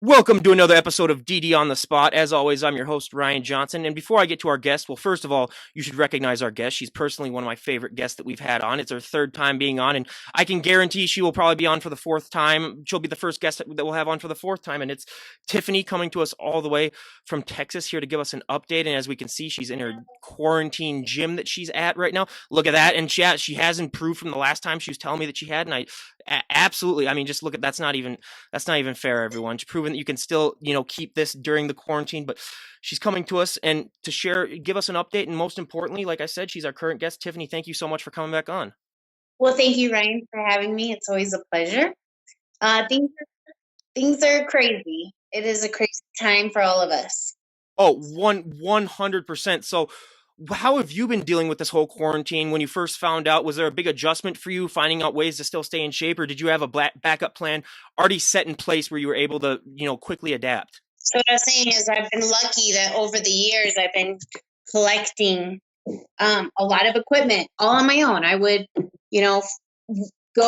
Welcome to another episode of DD on the Spot. As always, I'm your host, Ryan Johnson. And before I get to our guest, well, first of all, you should recognize our guest. She's personally one of my favorite guests that we've had on. It's her third time being on, and I can guarantee she will probably be on for the fourth time. She'll be the first guest that we'll have on for the fourth time, and it's Tiffany coming to us all the way from Texas here to give us an update. And as we can see, she's in her quarantine gym that she's at right now. Look at that. And she has improved from the last time she was telling me that she had, and absolutely, I mean, just look at that's not even fair, everyone. She's proven that you can still, keep this during the quarantine. But she's coming to us and to give us an update. And most importantly, like I said, she's our current guest. Tiffany, thank you so much for coming back on. Well, thank you, Ryan, for having me. It's always a pleasure. Things are crazy. It is a crazy time for all of us. Oh, 100%. So how have you been dealing with this whole quarantine? When you first found out, was there a big adjustment for you finding out ways to still stay in shape, or did you have a backup plan already set in place where you were able to, quickly adapt? So what I was saying is I've been lucky that over the years I've been collecting a lot of equipment all on my own. I would, go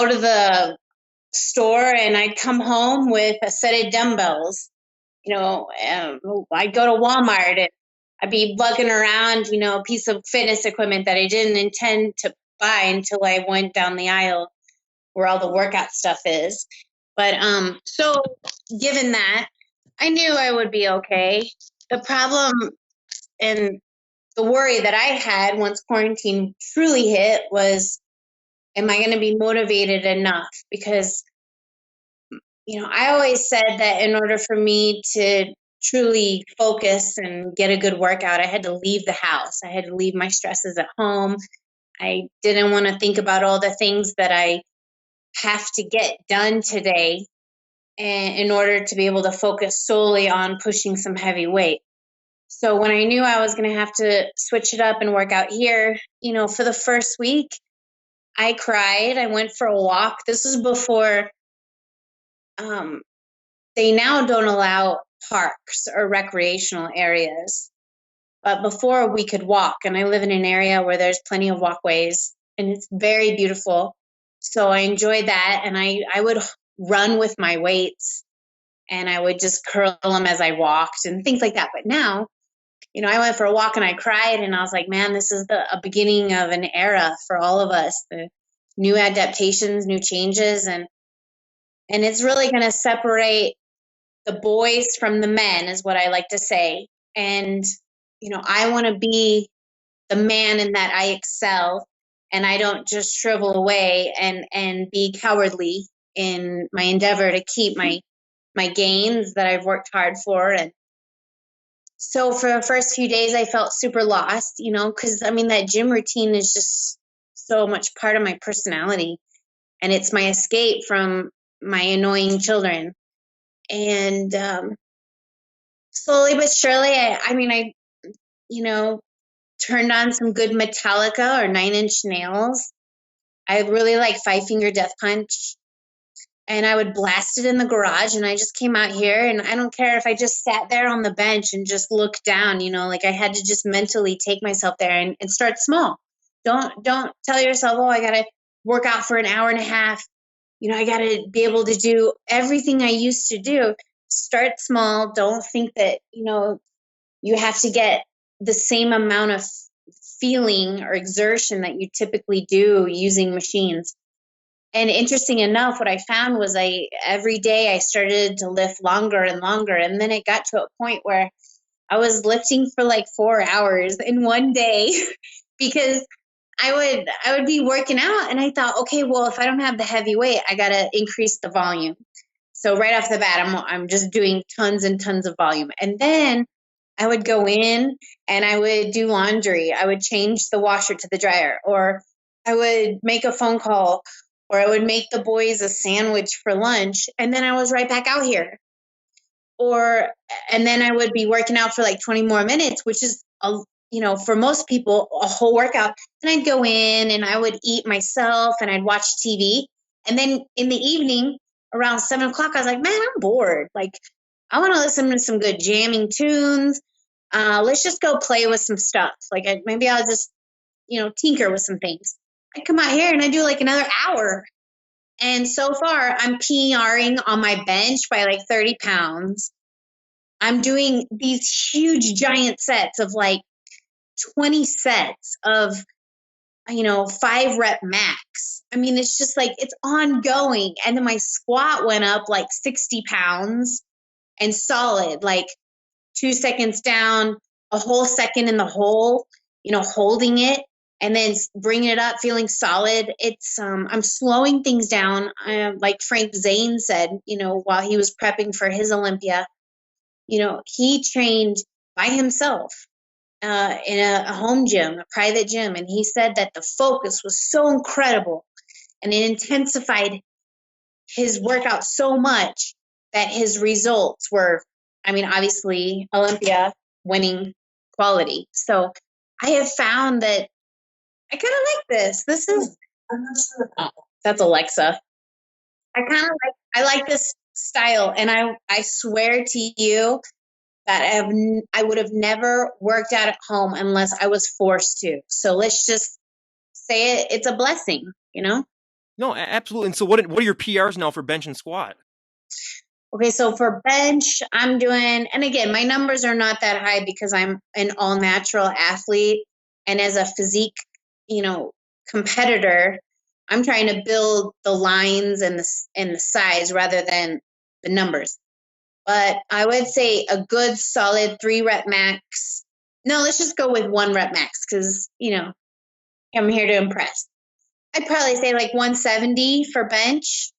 to the store and I'd come home with a set of dumbbells. I'd go to Walmart and I'd be lugging around, a piece of fitness equipment that I didn't intend to buy until I went down the aisle where all the workout stuff is. But so given that, I knew I would be okay. The problem and the worry that I had once quarantine truly hit was, am I going to be motivated enough? Because I always said that in order for me to truly focus and get a good workout, I had to leave the house. I had to leave my stresses at home. I didn't want to think about all the things that I have to get done today in order to be able to focus solely on pushing some heavy weight. So when I knew I was going to have to switch it up and work out here, for the first week, I cried. I went for a walk. This was before they now don't allow parks or recreational areas. But before we could walk, and I live in an area where there's plenty of walkways and it's very beautiful. So I enjoyed that. And I would run with my weights and I would just curl them as I walked and things like that. But now, I went for a walk and I cried and I was like, man, this is a beginning of an era for all of us. The new adaptations, new changes, and it's really going to separate the boys from the men is what I like to say. And, I want to be the man in that I excel and I don't just shrivel away and be cowardly in my endeavor to keep my gains that I've worked hard for. And so for the first few days, I felt super lost, because that gym routine is just so much part of my personality and it's my escape from my annoying children. And slowly but surely, I turned on some good Metallica or Nine Inch Nails. I really like Five Finger Death Punch. And I would blast it in the garage. And I just came out here and I don't care if I just sat there on the bench and just looked down, I had to just mentally take myself there and start small. Don't tell yourself, oh, I got to work out for an hour and a half. I got to be able to do everything I used to do. Start small. Don't think that, you have to get the same amount of feeling or exertion that you typically do using machines. And interesting enough, what I found was every day I started to lift longer and longer. And then it got to a point where I was lifting for like 4 hours in one day because I would be working out and I thought, okay, well, if I don't have the heavy weight, I got to increase the volume. So right off the bat, I'm just doing tons and tons of volume. And then I would go in and I would do laundry. I would change the washer to the dryer, or I would make a phone call, or I would make the boys a sandwich for lunch. And then I was right back out here. And then I would be working out for like 20 more minutes, which is, for most people, a whole workout. And I'd go in and I would eat myself and I'd watch TV. And then in the evening, around 7 o'clock, I was like, man, I'm bored. Like, I want to listen to some good jamming tunes. Let's just go play with some stuff. Like, maybe I'll just, tinker with some things. I come out here and I do like another hour. And so far, I'm PRing on my bench by like 30 pounds. I'm doing these huge, giant sets of like 20 sets of, 5 rep max. I mean, it's just like it's ongoing. And then my squat went up like 60 pounds and solid, like 2 seconds down, a whole second in the hole, holding it and then bringing it up, feeling solid. I'm slowing things down. Like Frank Zane said, while he was prepping for his Olympia, he trained by himself in a home gym, a private gym. And he said that the focus was so incredible and it intensified his workout so much that his results were, I mean, obviously Olympia winning quality. So I have found that I kind of like this. This is, oh, that's Alexa. I like this style. And I swear to you that I would have never worked out at home unless I was forced to. So let's just say it's a blessing, you know? No, absolutely. And so what are your PRs now for bench and squat? Okay, so for bench, I'm doing, and again, my numbers are not that high because I'm an all natural athlete. And as a physique, competitor, I'm trying to build the lines and the size rather than the numbers. But I would say a good solid 3 rep max. No, let's just go with 1 rep max because, I'm here to impress. I'd probably say like 170 for bench.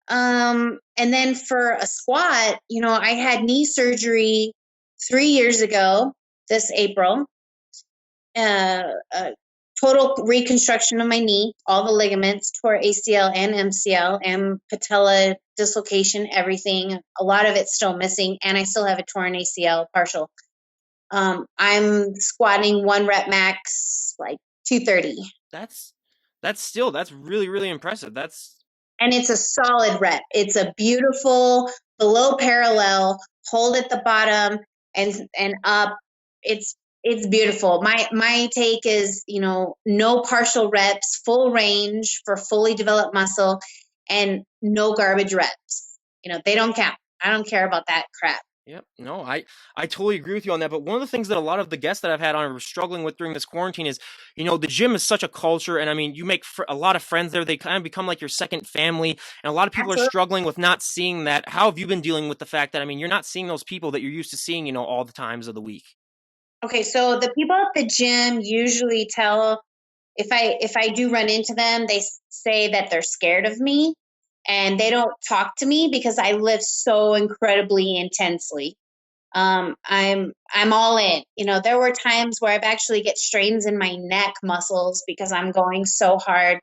And then for a squat, I had knee surgery 3 years ago this April. A total reconstruction of my knee, all the ligaments, tore ACL and MCL and patella dislocation, everything. A lot of it's still missing, and I still have a torn ACL partial. I'm squatting 1 rep max, like 230. That's really, really impressive. And it's a solid rep. It's a beautiful below parallel, hold at the bottom and up. It's beautiful. My take is, no partial reps, full range for fully developed muscle and no garbage reps. They don't count. I don't care about that crap. Yep. No, I totally agree with you on that. But one of the things that a lot of the guests that I've had on are struggling with during this quarantine is, the gym is such a culture, and I mean, you make a lot of friends there. They kind of become like your second family, and a lot of people are Absolutely. struggling with not seeing that. How have you been dealing with the fact that, I mean, you're not seeing those people that you're used to seeing, all the times of the week? Okay, so the people at the gym usually tell, if I do run into them, they say that they're scared of me and they don't talk to me because I live so incredibly intensely. I'm all in. There were times where I've actually get strains in my neck muscles because I'm going so hard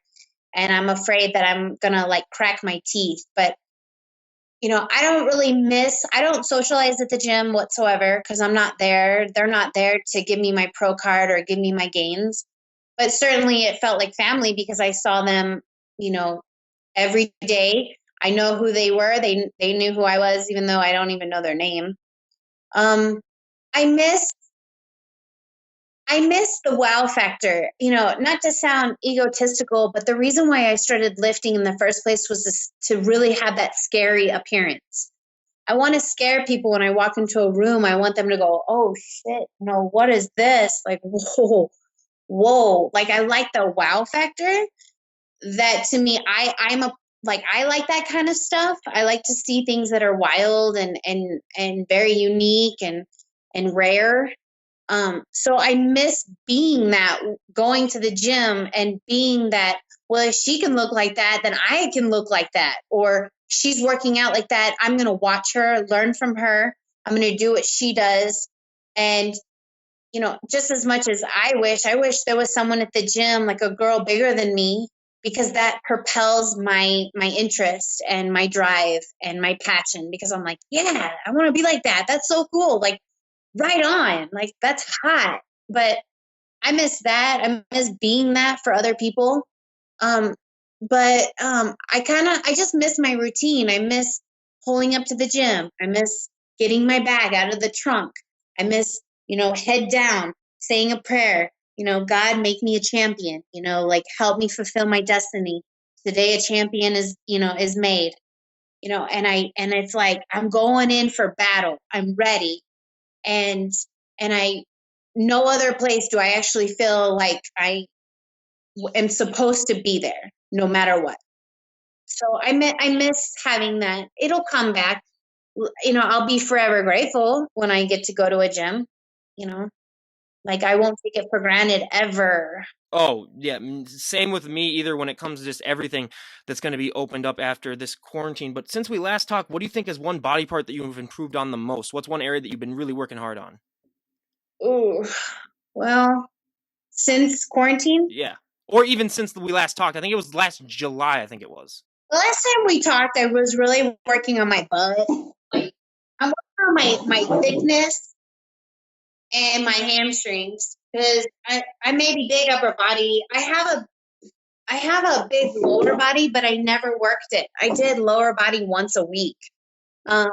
and I'm afraid that I'm gonna like crack my teeth. But I don't socialize at the gym whatsoever because I'm not there. They're not there to give me my pro card or give me my gains. But certainly it felt like family because I saw them, every day. I know who they were. They knew who I was, even though I don't even know their name. Um, I miss I miss the wow factor. Not to sound egotistical, but the reason why I started lifting in the first place was to really have that scary appearance. I want to scare people when I walk into a room. I want them to go, "Oh shit, what is this?" Like, whoa, whoa. Like I like the wow factor. That to me, I like that kind of stuff. I like to see things that are wild and very unique and rare. So I miss being that, going to the gym and being that, well, if she can look like that, then I can look like that. Or she's working out like that. I'm going to watch her, learn from her. I'm going to do what she does. And, just as much as I wish there was someone at the gym, like a girl bigger than me, because that propels my interest and my drive and my passion, because I'm like, yeah, I want to be like that. That's so cool. Like, right on. Like, that's hot. But I miss that. I miss being that for other people. Um, but I just miss my routine. I miss pulling up to the gym. I miss getting my bag out of the trunk. I miss, head down, saying a prayer, God, make me a champion, like help me fulfill my destiny. Today a champion is made, and it's like I'm going in for battle. I'm ready. And I no other place do I actually feel like I am supposed to be there no matter what. So I miss having that. It'll come back. I'll be forever grateful when I get to go to a gym, you know. Like I won't take it for granted ever. Oh, yeah, same with me either when it comes to just everything that's going to be opened up after this quarantine. But since we last talked, what do you think is one body part that you've improved on the most? What's one area that you've been really working hard on? Ooh. Well, since quarantine, Yeah. Or even since we last talked. I think it was last July, I think it was. the last time we talked, I was really working on my butt. Like I'm working on my thickness and my hamstrings because I may be big upper body. I have a big lower body, but I never worked it. I did lower body once a week. Um,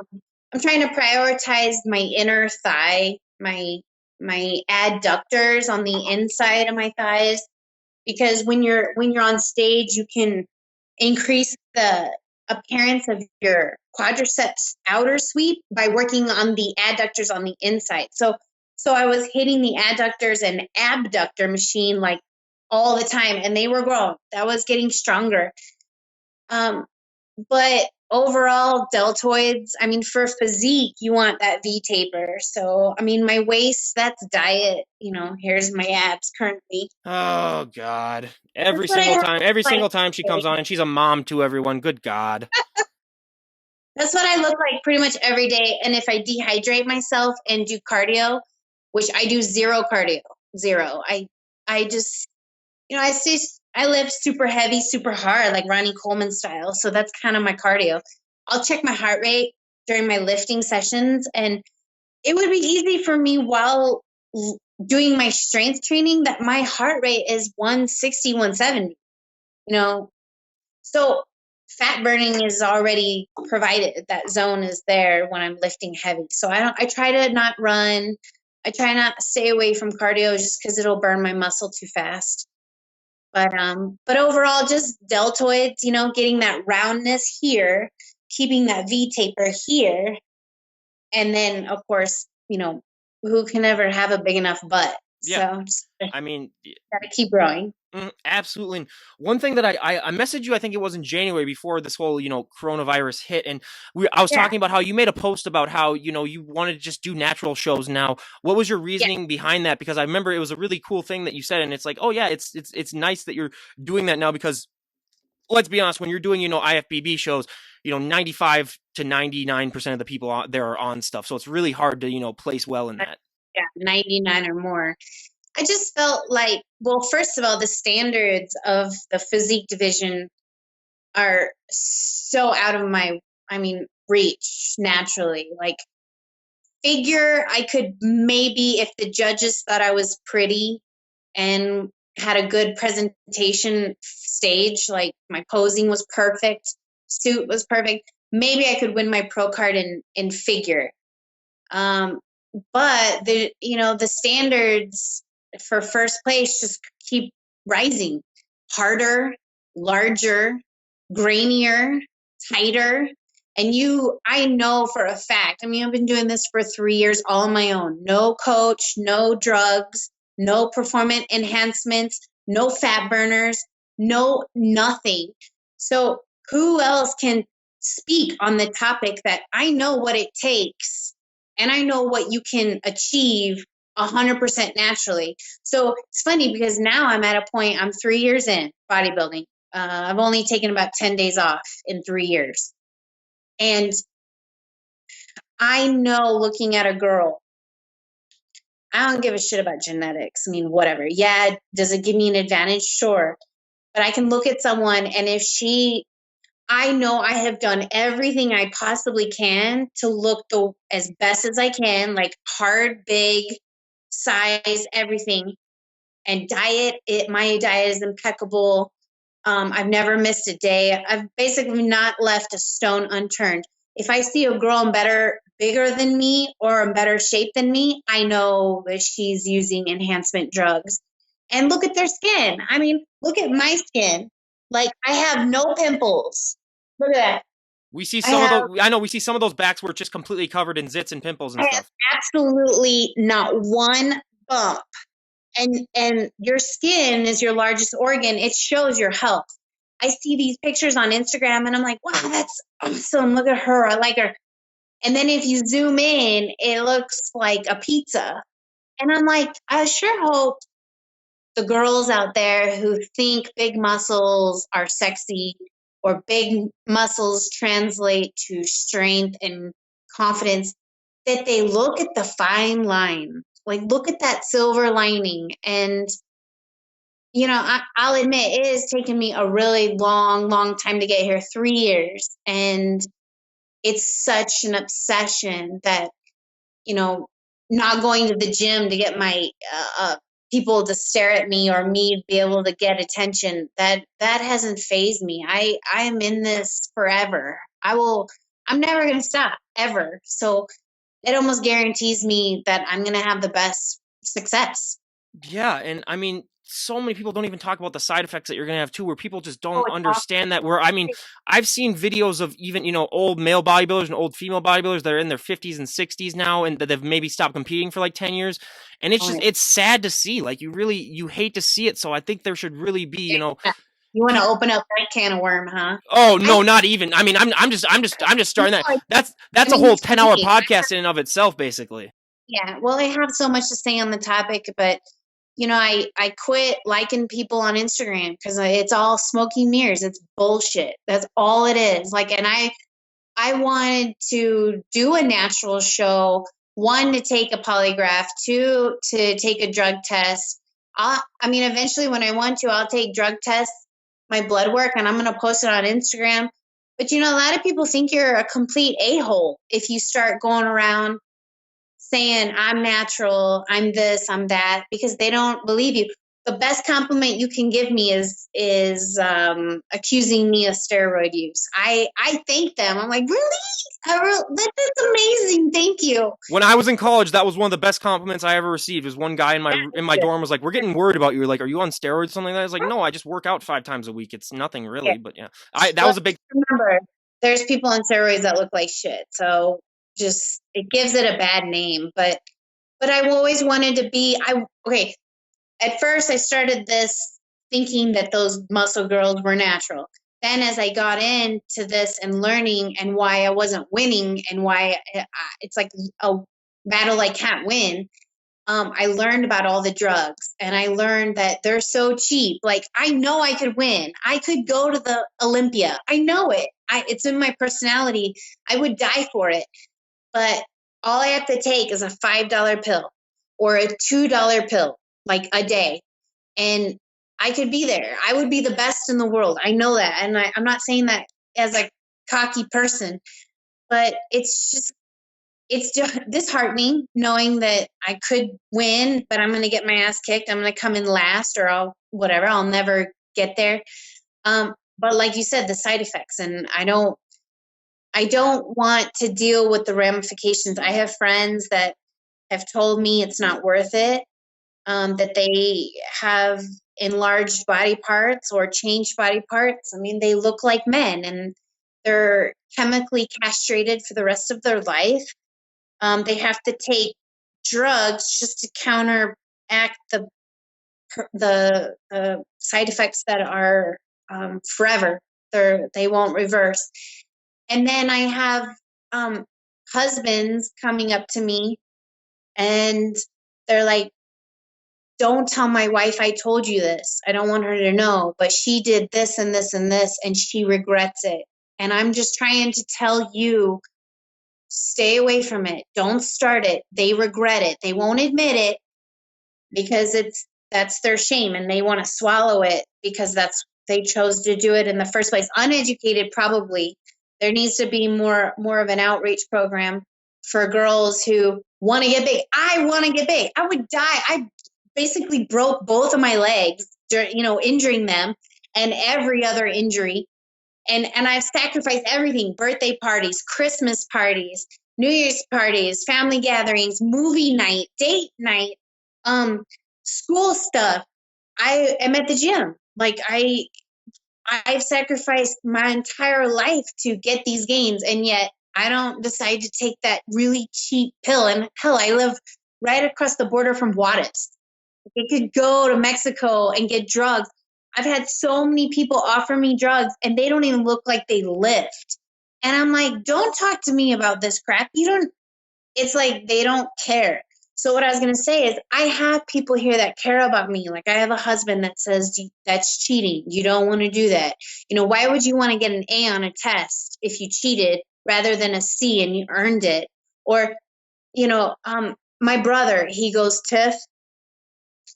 I'm trying to prioritize my inner thigh, my adductors on the inside of my thighs, because when you're on stage, you can increase the appearance of your quadriceps outer sweep by working on the adductors on the inside. So I was hitting the adductors and abductor machine like all the time, and they were growing. That was getting stronger. Um, but overall, deltoids, I mean, for physique, you want that V taper. So, I mean, my waist, that's diet. Here's my abs currently. Oh God. That's what I have Every like. single time she comes on and she's a mom to everyone. Good God. That's what I look like pretty much every day. And if I dehydrate myself and do cardio, which I do zero cardio, zero. I just, I live super heavy, super hard, like Ronnie Coleman style. So that's kind of my cardio. I'll check my heart rate during my lifting sessions, and it would be easy for me while doing my strength training that my heart rate is 160, 170, you know, so fat burning is already provided. That zone is there when I'm lifting heavy. So I try to not run. I try not to stay away from cardio just because it'll burn my muscle too fast. But overall, just deltoids, getting that roundness here, keeping that V taper here, and then of course, who can ever have a big enough butt? Yeah. So just I mean, gotta keep growing. Absolutely. And one thing that I messaged you, I think it was in January before this whole, coronavirus hit. And I was Yeah, talking about how you made a post about how, you wanted to just do natural shows now. What was your yeah. reasoning behind that? Because I remember it was a really cool thing that you said. And it's like, oh yeah, it's nice that you're doing that now because let's be honest, when you're doing, IFBB shows, 95 to 99% of the people there are on stuff. So it's really hard to, place well in that. Yeah, 99 or more. I just felt like, well, first of all, the standards of the physique division are so out of reach naturally. Like figure, I could maybe, if the judges thought I was pretty and had a good presentation stage, like my posing was perfect, suit was perfect, maybe I could win my pro card in figure. Um, but the standards for first place just keep rising, harder, larger, grainier, tighter. And I know for a fact, I've been doing this for 3 years all on my own. No coach, no drugs, no performance enhancements, no fat burners, no nothing. So who else can speak on the topic that I know what it takes and I know what you can achieve 100% naturally. So it's funny because now I'm at a point, I'm 3 years in bodybuilding. I've only taken about 10 days off in 3 years. And I know looking at a girl, I don't give a shit about genetics. Whatever. Yeah, does it give me an advantage? Sure. But I can look at someone and I know I have done everything I possibly can to look as best as I can, like hard, big, size, everything. And my diet is impeccable. I've never missed a day. I've basically not left a stone unturned. If I see a girl bigger than me or in better shape than me, I know that she's using enhancement drugs. And look at their skin. Look at my skin. Like I have no pimples. Look at that. We see I some of have those. I know we see some of those backs where it's just completely covered in zits and pimples I and have stuff. absolutely not one bump. And your skin is your largest organ. It shows your health. I see these pictures on Instagram and I'm like, wow, that's awesome. Look at her. I like her. And then if you zoom in, it looks like a pizza. And I'm like, I sure hope the girls out there who think big muscles are sexy or big muscles translate to strength and confidence, that they look at the fine line. Like, look at that silver lining. And, I'll admit it has taken me a really long, long time to get here, 3 years. And it's such an obsession that you know, not going to the gym to get my people to stare at me or me to be able to get attention. That hasn't phased me. I am in this forever. I'm never going to stop ever. So it almost guarantees me that I'm going to have the best success. Yeah, and I mean, so many people don't even talk about the side effects that you're gonna have too, where people just Oh, don't it's awesome. understand that. Where I mean, I've seen videos of even old male bodybuilders and old female bodybuilders that are in their 50s and 60s now, and that they've maybe stopped competing for like 10 years, and it's Oh, just yeah. it's sad to see. Like you hate to see it. So I think there should really be You want to people. open up that can of worm, huh? Oh I, no, not even. I mean, I'm just no, starting that. I That's a mean, whole to 10-hour me, podcast in and of itself, basically. yeah. Well, I have so much to say on the topic, but I quit liking people on Instagram because it's all smoky mirrors. It's bullshit. That's all it is. Like, and I wanted to do a natural show. One, to take a polygraph. Two, to take a drug test. Eventually, when I want to, I'll take drug tests, my blood work, and I'm going to post it on Instagram. But a lot of people think you're a complete a-hole if you start going around saying I'm natural, I'm this, I'm that, because they don't believe you. The best compliment you can give me is accusing me of steroid use. I thank them. I'm like, really? That's amazing. Thank you. When I was in college, that was one of the best compliments I ever received. Was one guy in my dorm was like, "We're getting worried about you. Like, are you on steroids or something like that?" I was like, "No, I just work out 5 times a week. It's nothing Yeah. really." But yeah, I that Well, was a big. remember, there's people on steroids that look like shit. So just it gives it a bad name. But I've always wanted to be. I okay. At first I started this thinking that those muscle girls were natural. Then as I got into this and learning and why I wasn't winning and why it's like a battle I can't win, I learned about all the drugs and I learned that they're so cheap. Like I know I could win. I could go to the Olympia. I know it. It's in my personality. I would die for it. But all I have to take is a $5 pill or a $2 pill, like a day, and I could be there. I would be the best in the world. I know that. And I'm not saying that as a cocky person, but it's just disheartening knowing that I could win, but I'm going to get my ass kicked. I'm going to come in last or I'll never get there. But like you said, the side effects, and I don't want to deal with the ramifications. I have friends that have told me it's not worth it, that they have enlarged body parts or changed body parts. I mean, they look like men and they're chemically castrated for the rest of their life. They have to take drugs just to counteract the side effects that are forever. They won't reverse. And then I have um, husbands coming up to me and they're like, don't tell my wife I told you this. I don't want her to know, but she did this and this and this, and she regrets it. And I'm just trying to tell you, stay away from it. Don't start it. They regret it. They won't admit it because that's their shame and they want to swallow it because they chose to do it in the first place. Uneducated, probably. There needs to be more of an outreach program for girls who want to get big. I want to get big. I would die. I basically broke both of my legs, injuring them and every other injury. And I've sacrificed everything: birthday parties, Christmas parties, New Year's parties, family gatherings, movie night, date night, um, school stuff. I am at the gym. Like I've sacrificed my entire life to get these gains, and yet I don't decide to take that really cheap pill. And hell, I live right across the border from Juarez. I could go to Mexico and get drugs. I've had so many people offer me drugs and they don't even look like they lift. And I'm like, don't talk to me about this crap. You don't, it's like they don't care. So what I was going to say is I have people here that care about me. Like I have a husband that says that's cheating. You don't want to do that. Why would you want to get an A on a test if you cheated rather than a C and you earned it? Or, my brother, he goes, Tiff,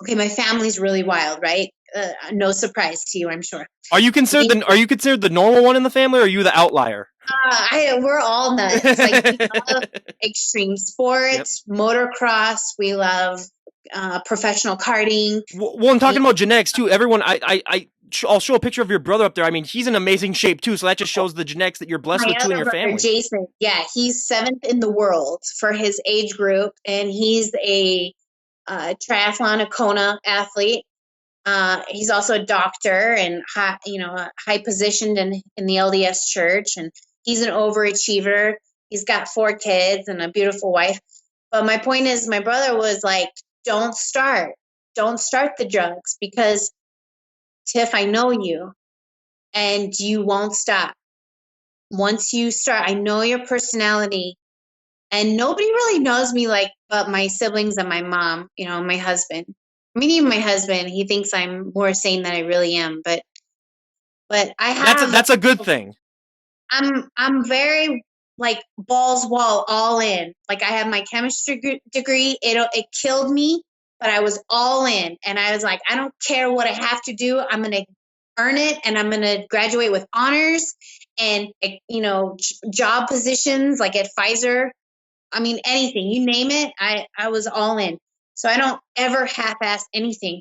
okay, my family's really wild, right? No surprise to you, I'm sure. Are you considered the normal one in the family, or are you the outlier? We're all nuts. Like we love extreme sports, yep. Motocross. We love professional karting. Well, I'm talking about genetics too. Everyone, I'll show a picture of your brother up there. I mean, he's in amazing shape too. So that just shows the genetics that you're blessed with too in your family. Jason, yeah, he's 7th in the world for his age group, and he's a triathlon Kona athlete. He's also a doctor and high positioned in the LDS church, and he's an overachiever. He's got 4 kids and a beautiful wife. But my point is, my brother was like, don't start the drugs, because Tiff, I know you and you won't stop. Once you start, I know your personality, and nobody really knows me like but my siblings and my mom, my husband. I mean, even my husband, he thinks I'm more sane than I really am, but I have that's a good thing. I'm very like balls wall all in. Like I have my chemistry degree. It killed me, but I was all in, and I was like, I don't care what I have to do. I'm going to earn it, and I'm going to graduate with honors and job positions like at Pfizer. I mean, anything, you name it, I was all in. So I don't ever half-ass anything.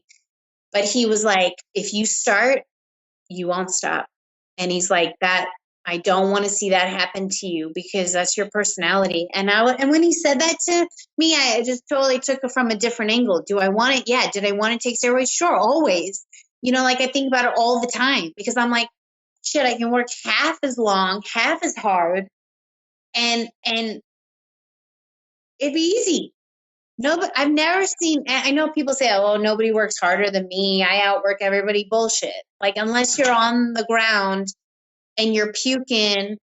But he was like, if you start, you won't stop. And he's like, that, I don't want to see that happen to you, because that's your personality. And when he said that to me, I just totally took it from a different angle. Do I want it? Yeah. Did I want to take steroids? Sure, always. Like I think about it all the time, because I'm like, shit, I can work half as long, half as hard, and it'd be easy. No, but I've never seen, I know people say, oh, nobody works harder than me, I outwork everybody. Bullshit. Like, unless you're on the ground and you're puking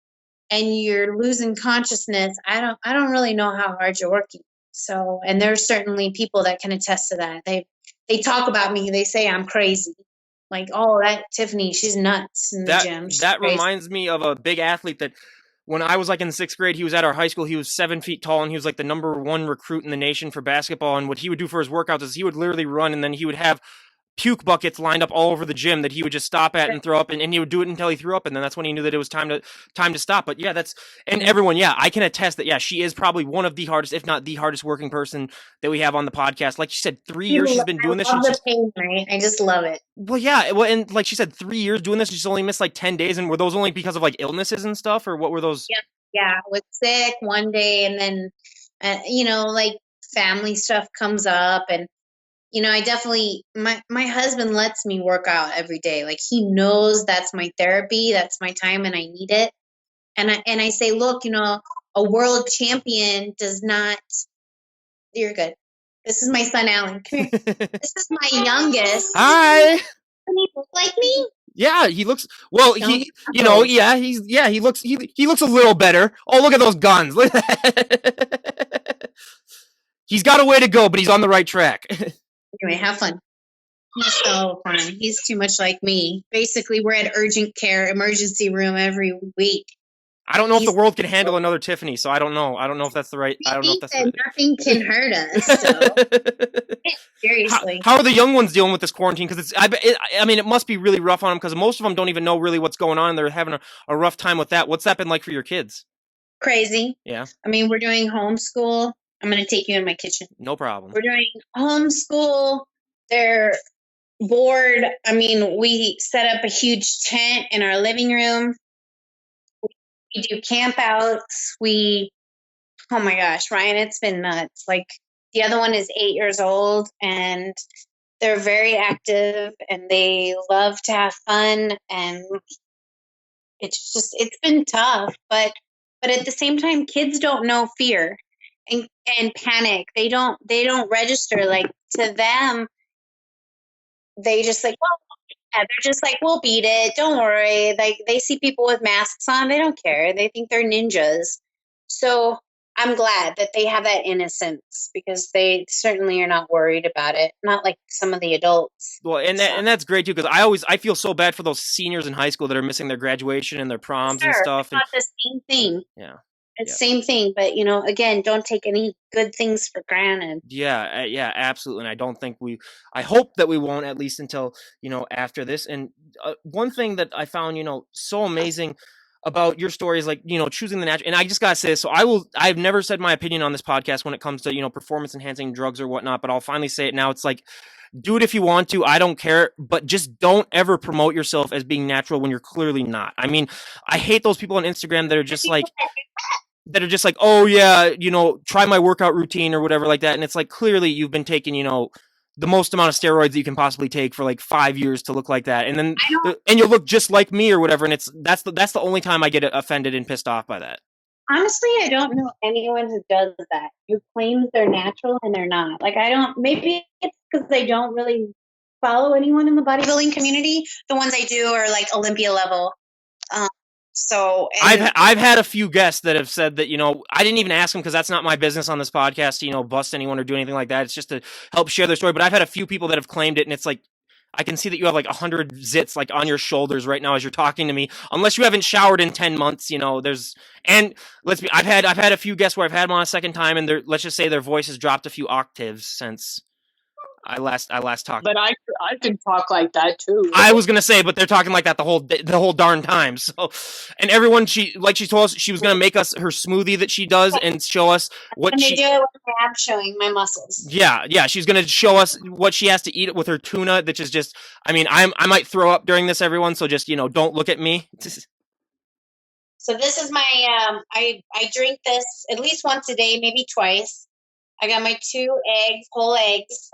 and you're losing consciousness, I don't really know how hard you're working. So, and there's certainly people that can attest to that. They talk about me, they say I'm crazy. Like, oh, that Tiffany, she's nuts in the gym. That reminds me of a big athlete that when I was like in 6th grade, he was at our high school. He was 7 feet tall, and he was like the #1 recruit in the nation for basketball. And what he would do for his workouts is he would literally run, and then he would have puke buckets lined up all over the gym that he would just stop at and throw up, and he would do it until he threw up, and then that's when he knew that it was time to stop. But yeah, and everyone, yeah, I can attest that, yeah, she is probably one of the hardest, if not the hardest working person that we have on the podcast. Like she said, 3 years she's been doing this. I love the pain, right? I just love it. Well, yeah, and like she said, 3 years doing this, she's only missed like 10 days, and were those only because of like illnesses and stuff, or what were those? Yeah, I was sick one day, and then like family stuff comes up, and I definitely, my husband lets me work out every day. Like he knows that's my therapy, that's my time, and I need it. And I say, look, a world champion does not, you're good. This is my son, Alan. Come here. This is my youngest. Hi. Doesn't he look like me? Yeah, he looks, well, he looks a little better. Oh, look at those guns. Look at that. He's got a way to go, but he's on the right track. Anyway, have fun. He's so fun. He's too much like me. Basically, we're at urgent care, emergency room every week. I don't know if the world can handle another Tiffany, so I don't know. I don't know if that's the right. I don't know if that's the right. Nothing can hurt us. So. Seriously. How are the young ones dealing with this quarantine? Because I mean, it must be really rough on them, because most of them don't even know really what's going on. They're having a rough time with that. What's that been like for your kids? Crazy. Yeah. I mean, we're doing homeschool. I'm going to take you in my kitchen. No problem. We're doing homeschool. They're bored. I mean, we set up a huge tent in our living room. We do campouts. Oh my gosh, Ryan, it's been nuts. Like the other one is 8 years old, and they're very active and they love to have fun, and it's been tough, but at the same time, kids don't know fear and panic. They don't register, like, to them. They just like, well, yeah, they're just like, we'll beat it, don't worry. Like, they see people with masks on, they don't care, they think they're ninjas. So I'm glad that they have that innocence, because they certainly are not worried about it, not like some of the adults. Well, and So that's great too, because I feel so bad for those seniors in high school that are missing their graduation and their proms and sure, I stuff. And thought the same thing. yeah, It's yeah. same thing, but again, don't take any good things for granted. Yeah, yeah, absolutely. And I don't think I hope that we won't, at least until, after this. And one thing that I found, so amazing about your story is, like, choosing the natural. And I just got to say this. So I've never said my opinion on this podcast when it comes to, performance enhancing drugs or whatnot, but I'll finally say it now. It's like, do it if you want to. I don't care, but just don't ever promote yourself as being natural when you're clearly not. I mean, I hate those people on Instagram that are just like, oh yeah, try my workout routine or whatever like that. And it's like, clearly you've been taking, the most amount of steroids that you can possibly take for like 5 years to look like that. And then, I don't and you look just like me or whatever. And that's the only time I get offended and pissed off by that. Honestly, I don't know anyone who does that, who claims they're natural and they're not. Like, I don't. Maybe it's because they don't really follow anyone in the bodybuilding community. The ones I do are like Olympia level. Um, so and I've had a few guests that have said that, I didn't even ask them because that's not my business on this podcast to, bust anyone or do anything like that. It's just to help share their story. But I've had a few people that have claimed it, and it's like, I can see that you have like 100 zits like on your shoulders right now as you're talking to me. Unless you haven't showered in 10 months, and I've had a few guests where I've had them on a second time, and let's just say their voice has dropped a few octaves since I last talked. But I can talk like that too. I was gonna say, but they're talking like that the whole darn time. So, and everyone, she told us she was gonna make us her smoothie that she does and show us what they she. do it with my abs showing my muscles. Yeah, she's gonna show us what she has to eat with her tuna, which is just. I mean, I might throw up during this, everyone. So just don't look at me. So this is my I drink this at least once a day, maybe twice. I got my 2 eggs, whole eggs.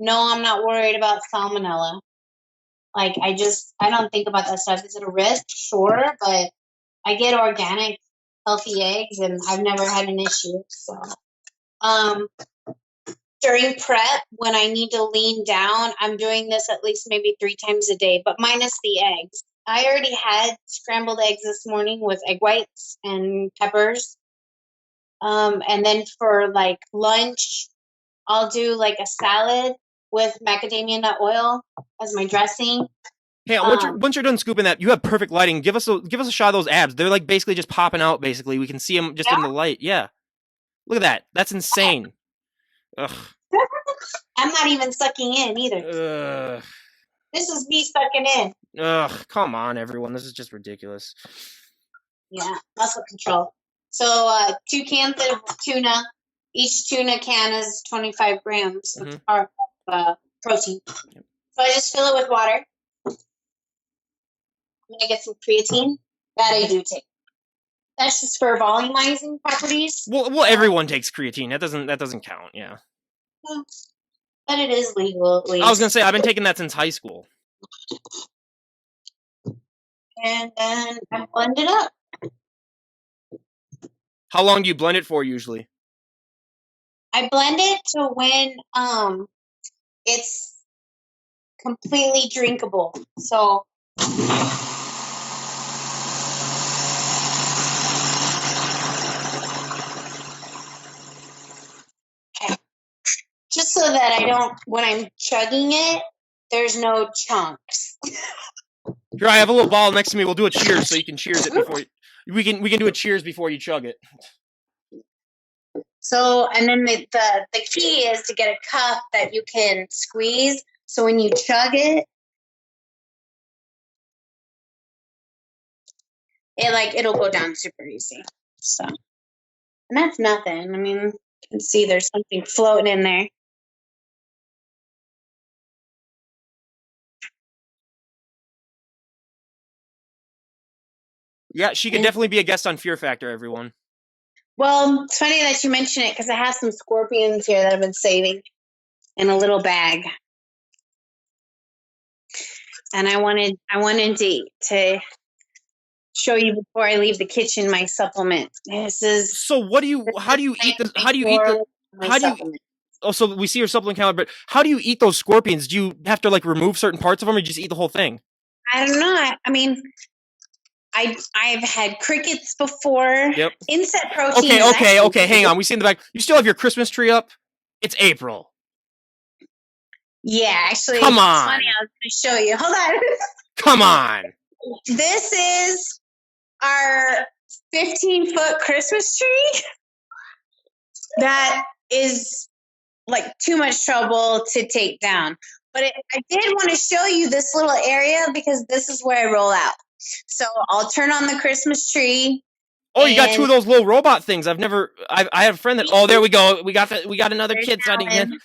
No, I'm not worried about salmonella. Like, I don't think about that stuff. Is it a risk? Sure, but I get organic, healthy eggs, and I've never had an issue. So, during prep, when I need to lean down, I'm doing this at least maybe 3 times a day, but minus the eggs. I already had scrambled eggs this morning with egg whites and peppers. And then for like lunch, I'll do like a salad with macadamia nut oil as my dressing. Hey, once you're done scooping that, you have perfect lighting. Give us a shot of those abs. They're like basically just popping out. Basically, we can see them just in the light. Yeah, look at that. That's insane. Ugh. I'm not even sucking in either. This is me sucking in. Ugh, come on, everyone. This is just ridiculous. Yeah, muscle control. So 2 cans of tuna. Each tuna can is 25 grams of protein. Yep. So I just fill it with water. I'm gonna get some creatine. That I do take. That's just for volumizing properties. Well, everyone takes creatine. That doesn't count. Yeah. But it is legal, at least. I was gonna say I've been taking that since high school. And then I blend it up. How long do you blend it for usually? I blend it to when it's completely drinkable. So okay. Just so that I don't, when I'm chugging it, there's no chunks. Here, I have a little ball next to me. We'll do a cheers so you can cheers it before we can do a cheers before you chug it. So, and then the key is to get a cup that you can squeeze. So when you chug it, it'll go down super easy. So, and that's nothing. I mean, you can see there's something floating in there. Yeah, she could definitely be a guest on Fear Factor, everyone. Well, it's funny that you mention it because I have some scorpions here that I've been saving in a little bag. and I wanted to show you before I leave the kitchen my supplement. So how do you eat the, My how do you, supplement. oh, so we see your supplement calendar, but how do you eat those scorpions? Do you have to like remove certain parts of them or you just eat the whole thing? I don't know. I mean, I've had crickets before. Yep. Insect protein is Okay. Hang actually on. We see in the back. You still have your Christmas tree up? It's April. yeah, actually Come it's on. funny, I was gonna show you. Hold on. Come on. This is our 15-foot Christmas tree that is like too much trouble to take down. But I did want to show you this little area because this is where I roll out. So I'll turn on the Christmas tree. Oh, you got two of those little robot things. I have a friend that. Oh, there we go. We got another kid signing in.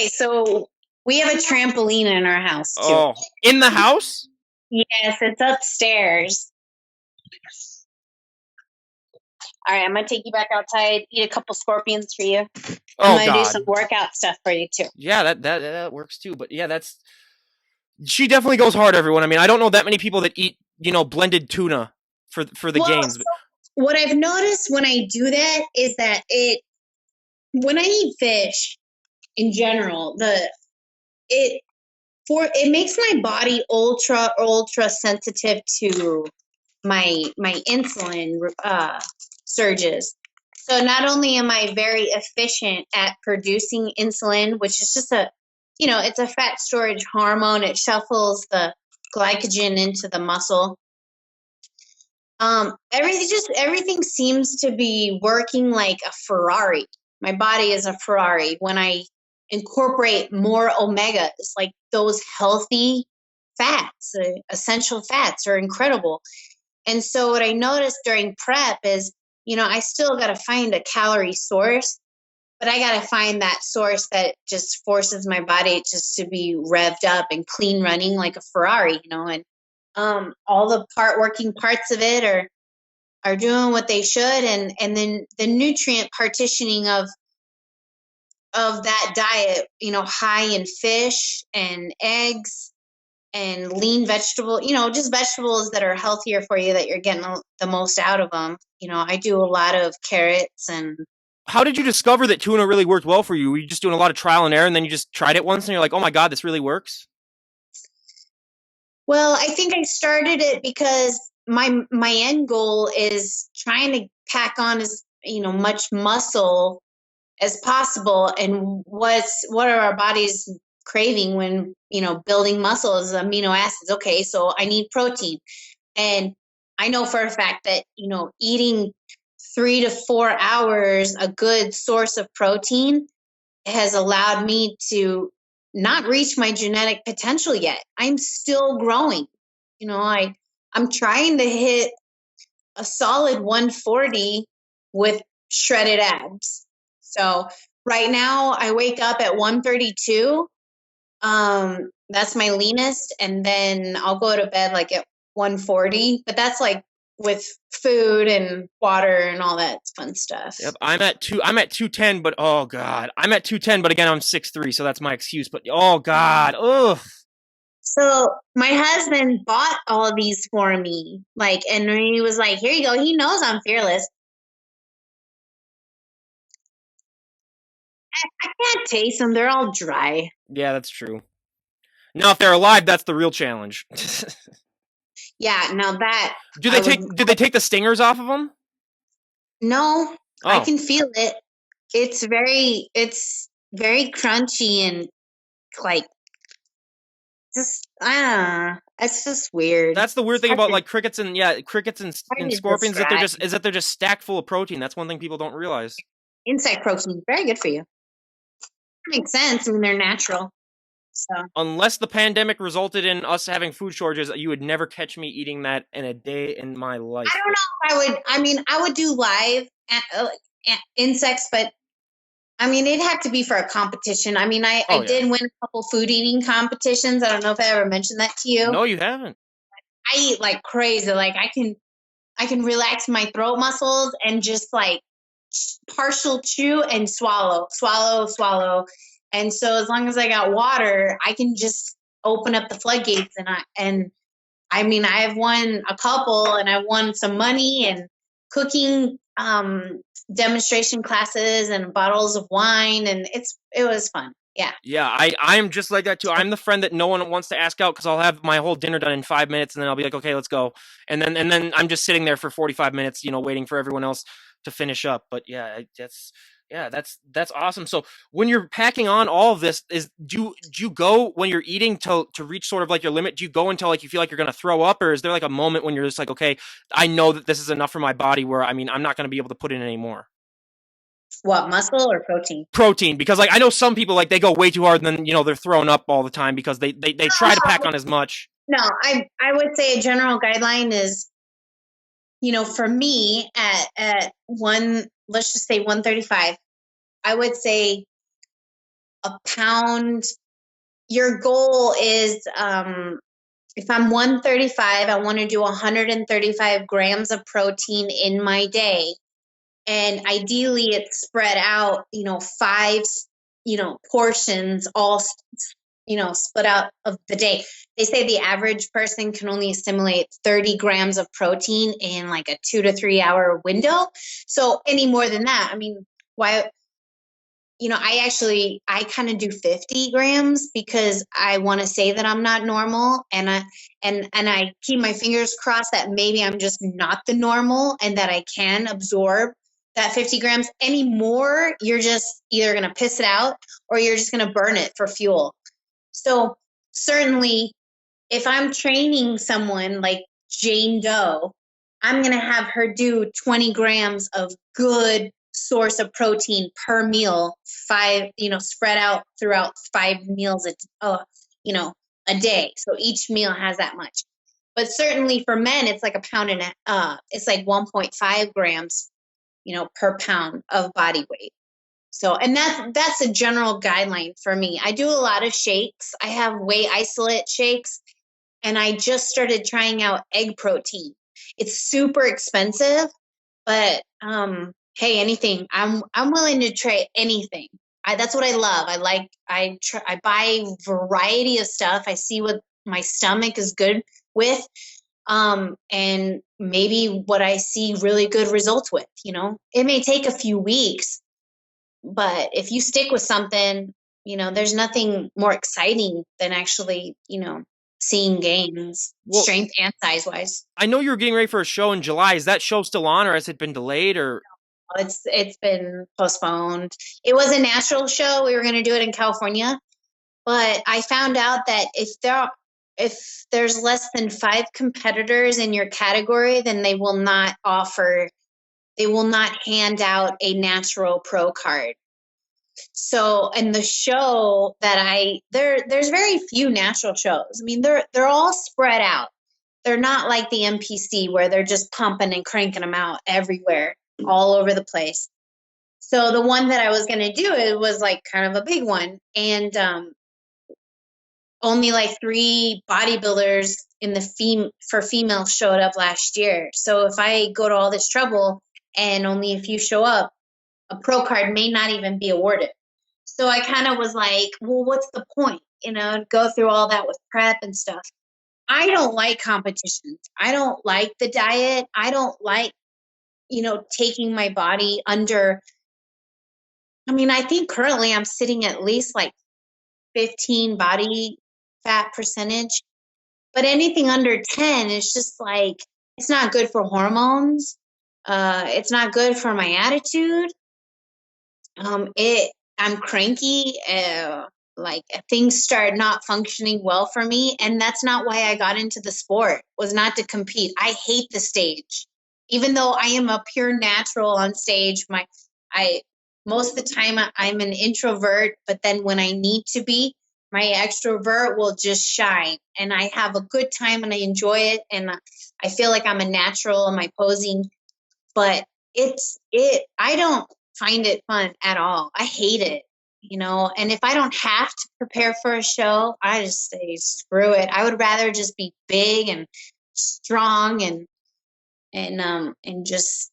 So we have a trampoline in our house too. Oh, in the house? Yes, it's upstairs. All right, I'm gonna take you back outside, eat a couple scorpions for you. I'm gonna do some workout stuff for you too. Yeah, that works too. But yeah, she definitely goes hard, everyone. I mean, I don't know that many people that eat, blended tuna for the gains. So what I've noticed when I do that is that when I eat fish in general, it makes my body ultra sensitive to my insulin surges. So not only am I very efficient at producing insulin, which is just it's a fat storage hormone. It shuffles the glycogen into the muscle. Everything seems to be working like a Ferrari. My body is a Ferrari. When I incorporate more omegas, like those healthy fats, essential fats are incredible. And so what I noticed during prep is, I still got to find a calorie source, but I got to find that source that just forces my body just to be revved up and clean running like a Ferrari, and all the working parts of it are doing what they should. And then the nutrient partitioning of that diet, high in fish and eggs and lean vegetable, just vegetables that are healthier for you, that you're getting the most out of them. I do a lot of carrots. And how did you discover that tuna really worked well for you? Were you just doing a lot of trial and error and then you just tried it once and you're like, oh my God, this really works? Well, I think I started it because my end goal is trying to pack on as much muscle as possible. And what are our bodies craving when building muscle is amino acids? Okay, so I need protein, and I know for a fact that eating 3 to 4 hours a good source of protein has allowed me to not reach my genetic potential yet. I'm still growing. I'm trying to hit a solid 140 with shredded abs. So right now I wake up at 132. That's my leanest, and then I'll go to bed like at 140. But that's like with food and water and all that fun stuff. Yep, I'm at 210, but oh God, I'm at 210, but again I'm 6'3", so that's my excuse. But oh God, ugh. So my husband bought all of these for me, and he was like, "Here you go." He knows I'm fearless. I can't taste them; they're all dry. Yeah, that's true. Now, if they're alive, that's the real challenge. Yeah, now that did they take the stingers off of them? No, I can feel it. It's very crunchy and like just it's just weird. That's the weird thing about like crickets and scorpions, that they're just stacked full of protein. That's one thing people don't realize. Insect protein is very good for you. Makes sense. I mean, they're natural. So unless the pandemic resulted in us having food shortages, you would never catch me eating that in a day in my life. I don't know if I would. I would do live insects, but I mean, it'd have to be for a competition. I mean, I did win a couple food eating competitions. I don't know if I ever mentioned that to you. No, you haven't. I eat like crazy. Like I can relax my throat muscles and just like partial chew and swallow. And so as long as I got water, I can just open up the floodgates, and I mean, I've won a couple, and I've won some money and cooking demonstration classes and bottles of wine, and it was fun. Yeah. Yeah, I'm just like that too. I'm the friend that no one wants to ask out because I'll have my whole dinner done in 5 minutes, and then I'll be like, okay, let's go. And then I'm just sitting there for 45 minutes, waiting for everyone else to finish up. But that's awesome. So when you're packing on all of this, do you go when you're eating to reach sort of like your limit? Do you go until like you feel like you're gonna throw up, or is there like a moment when you're just like, okay, I know that this is enough for my body where I mean I'm not gonna be able to put in any more? What, muscle or protein? Protein, because like I know some people like they go way too hard and then they're throwing up all the time because they try to pack on as much. No, I would say a general guideline is, for me at one, let's just say 135, I would say a pound. Your goal is, if I'm 135, I want to do 135 grams of protein in my day. And ideally it's spread out, five, portions, all, split out of the day. They say the average person can only assimilate 30 grams of protein in like a 2 to 3 hour window. So any more than that, I mean, why? I kind of do 50 grams because I want to say that I'm not normal, and I keep my fingers crossed that maybe I'm just not the normal and that I can absorb that 50 grams. Any more, you're just either going to piss it out or you're just going to burn it for fuel. So certainly if I'm training someone like Jane Doe, I'm going to have her do 20 grams of good source of protein per meal, spread out throughout 5 meals a day. So each meal has that much. But certainly for men, it's like a pound it's like 1.5 grams, per pound of body weight. So, and that's a general guideline for me. I do a lot of shakes. I have whey isolate shakes, and I just started trying out egg protein. It's super expensive, but hey, anything. I'm willing to try anything. That's what I love. I buy variety of stuff. I see what my stomach is good with, and maybe what I see really good results with. It may take a few weeks, but if you stick with something, there's nothing more exciting than actually, seeing gains, Well, strength and size wise. I know you're getting ready for a show in July. Is that show still on, or has it been delayed? Or It's been postponed. It was a natural show. We were going to do it in California, but I found out that if there's less than 5 competitors in your category, then they will not hand out a natural pro card. So, and the show that there's very few natural shows. I mean, they're all spread out. They're not like the NPC where they're just pumping and cranking them out everywhere, all over the place. So the one that I was going to do, it was like kind of a big one. And only like 3 bodybuilders for females showed up last year. So if I go to all this trouble and only a few show up, a pro card may not even be awarded. So I kind of was like, well, what's the point? Go through all that with prep and stuff. I don't like competitions. I don't like the diet. I don't like, taking my body under. I mean, I think currently I'm sitting at least like 15 body fat percentage, but anything under 10 is just like, it's not good for hormones. It's not good for my attitude. I'm cranky. Like things start not functioning well for me, and that's not why I got into the sport. Was not to compete. I hate the stage, even though I am a pure natural on stage. I most of the time I'm an introvert, but then when I need to be, my extrovert will just shine, and I have a good time and I enjoy it, and I feel like I'm a natural in my posing. But I don't find it fun at all. I hate it, and if I don't have to prepare for a show, I just say screw it. I would rather just be big and strong and just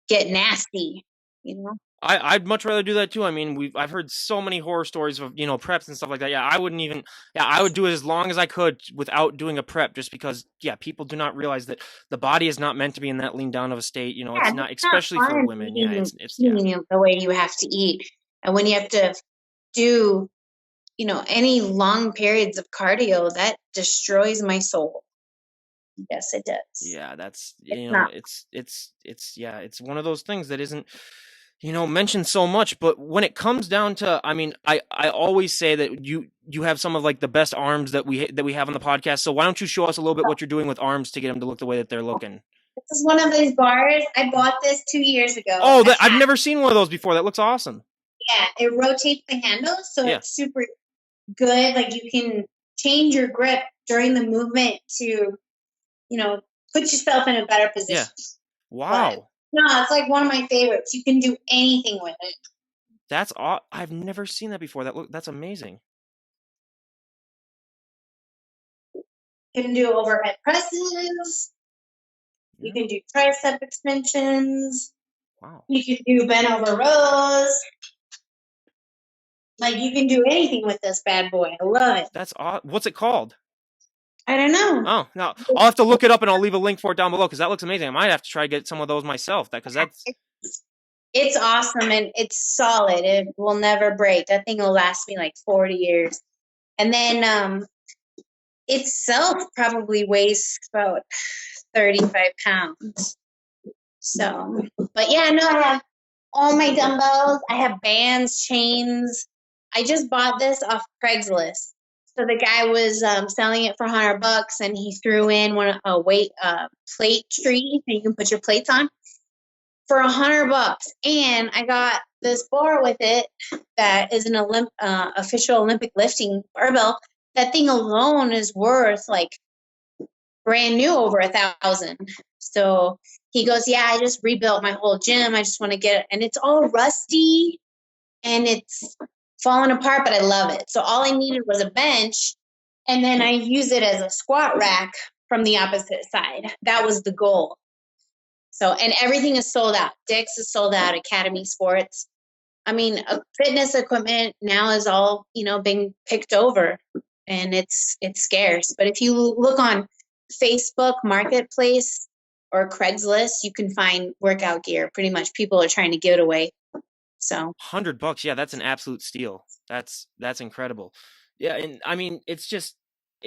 get nasty. I'd much rather do that too. I mean, I've heard so many horror stories of, preps and stuff like that. Yeah, I wouldn't even. Yeah, I would do it as long as I could without doing a prep, just because. Yeah, people do not realize that the body is not meant to be in that lean down of a state. Yeah, It's it's not, not especially for fun women. Yeah, eating, yeah, the way you have to eat. And when you have to do, any long periods of cardio, that destroys my soul. Yes, it does. yeah. That's It's not. yeah. It's one of those things that isn't mentioned so much. But when it comes down to, I mean, I always say that you have some of like the best arms that we have on the podcast. So why don't you show us a little bit what you're doing with arms to get them to look the way that they're looking? This is one of these bars. I bought this 2 years ago. Oh, I've never seen one of those before. That looks awesome. Yeah, it rotates the handles, so Yeah. it's super good. Like you can change your grip during the movement to, put yourself in a better position. Yeah. Wow. But, no, it's like one of my favorites. You can do anything with it. I've never seen that before. That's amazing. You can do overhead presses. Yeah. You can do tricep extensions. Wow. You can do bent over rows. Like you can do anything with this bad boy. I love it. That's what's it called? I don't know. Oh, no. I'll have to look it up and I'll leave a link for it down below because that looks amazing. I might have to try to get some of those myself. It's awesome and it's solid. It will never break. That thing will last me like 40 years. And then itself probably weighs about 35 pounds. So, but yeah, no, I have all my dumbbells. I have bands, chains. I just bought this off Craigslist. So the guy was selling it for $100, and he threw in a plate tree that you can put your plates on for $100. And I got this bar with it that is an official Olympic lifting barbell. That thing alone is worth like brand new over $1,000. So he goes, yeah, I just rebuilt my whole gym. I just want to get it. And it's all rusty and it's falling apart, but I love it. So all I needed was a bench. And then I use it as a squat rack from the opposite side. That was the goal. So, and everything is sold out. Dick's is sold out, Academy Sports. I mean, fitness equipment now is all, being picked over and it's scarce. But if you look on Facebook Marketplace or Craigslist, you can find workout gear. Pretty much people are trying to give it away. So $100, yeah, that's an absolute steal. That's incredible. Yeah, and I mean, it's just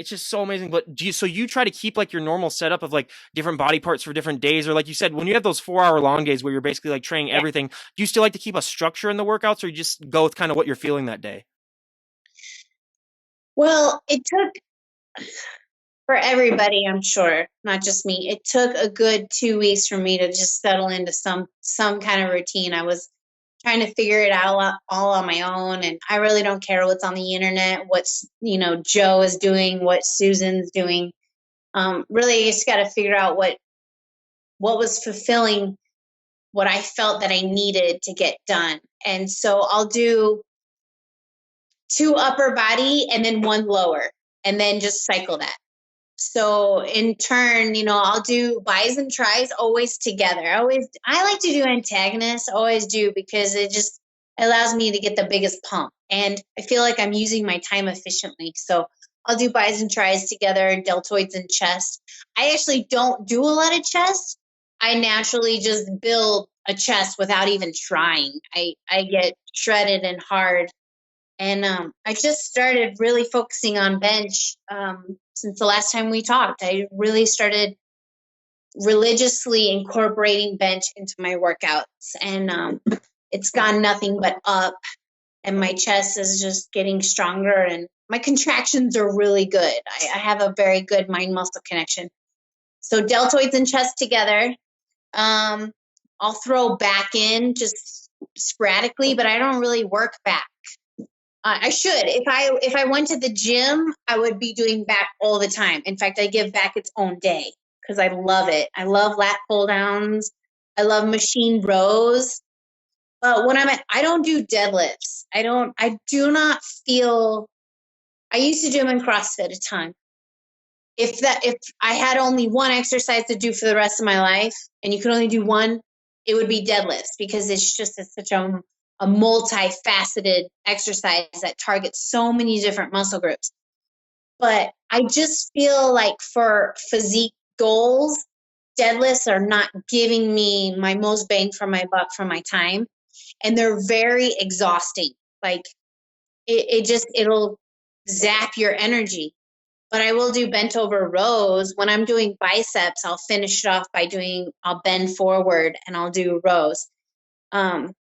so amazing. But so you try to keep like your normal setup of like different body parts for different days, or like you said, when you have those 4-hour long days where you're basically like training everything, do you still like to keep a structure in the workouts, or you just go with kind of what you're feeling that day? Well, it took for everybody, I'm sure, not just me. It took a good 2 weeks for me to just settle into some kind of routine. I was trying to figure it out all on my own, and I really don't care what's on the internet, what's Joe is doing, what Susan's doing. Really, you just got to figure out what was fulfilling what I felt that I needed to get done. And so I'll do 2 upper body and then 1 lower, and then just cycle that. So in turn, I'll do bis and tris always together. I like to do antagonists, always do, because it just allows me to get the biggest pump. And I feel like I'm using my time efficiently. So I'll do bis and tris together, deltoids and chest. I actually don't do a lot of chest. I naturally just build a chest without even trying. I get shredded and hard. And I just started really focusing on bench since the last time we talked. I really started religiously incorporating bench into my workouts. And it's gone nothing but up. And my chest is just getting stronger. And my contractions are really good. I have a very good mind-muscle connection. So deltoids and chest together. I'll throw back in just sporadically, but I don't really work back. I should. If I went to the gym, I would be doing back all the time. In fact, I give back its own day because I love it. I love lat pull downs. I love machine rows. But when I don't do deadlifts. I do not feel. I used to do them in CrossFit a ton. If I had only one exercise to do for the rest of my life, and you could only do one, it would be deadlifts because it's such a multifaceted exercise that targets so many different muscle groups. But I just feel like for physique goals, deadlifts are not giving me my most bang for my buck for my time. And they're very exhausting. Like it'll zap your energy. But I will do bent over rows. When I'm doing biceps, I'll finish it off by I'll bend forward and I'll do rows. But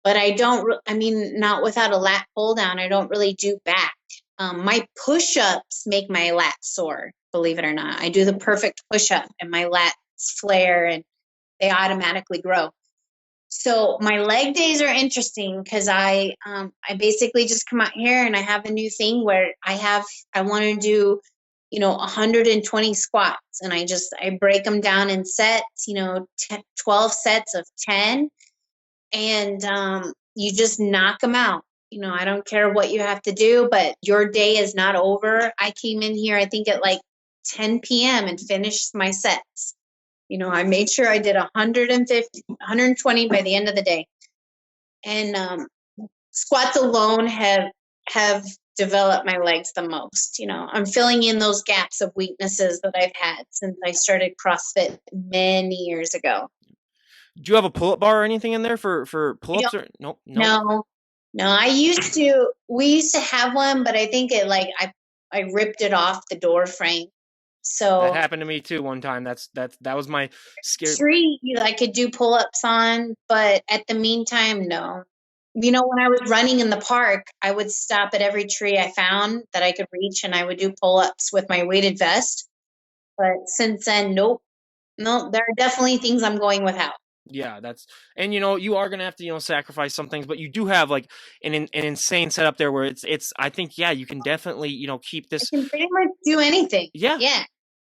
not without a lat pull down, I don't really do back. My push-ups make my lats sore, believe it or not. I do the perfect push-up and my lats flare and they automatically grow. So my leg days are interesting because I basically just come out here and I have a new thing where I want to do 120 squats, and I break them down in sets, 12 sets of 10, and you just knock them out. I don't care what you have to do, but your day is not over. I came in here, I think at like 10 p.m. and finished my sets. I made sure I did 150, 120 by the end of the day. And squats alone have developed my legs the most. I'm filling in those gaps of weaknesses that I've had since I started CrossFit many years ago. Do you have a pull-up bar or anything in there for pull-ups or nope? No. We used to have one, but I think I ripped it off the door frame. So that happened to me too one time. That was my scary tree I could do pull-ups on, but at the meantime, no. When I was running in the park, I would stop at every tree I found that I could reach and I would do pull-ups with my weighted vest. But since then, nope. No, there are definitely things I'm going without. Yeah, and you are gonna have to sacrifice some things, but you do have like an insane setup there where it's I think you can definitely keep I this. can pretty much do anything. Yeah, Yeah.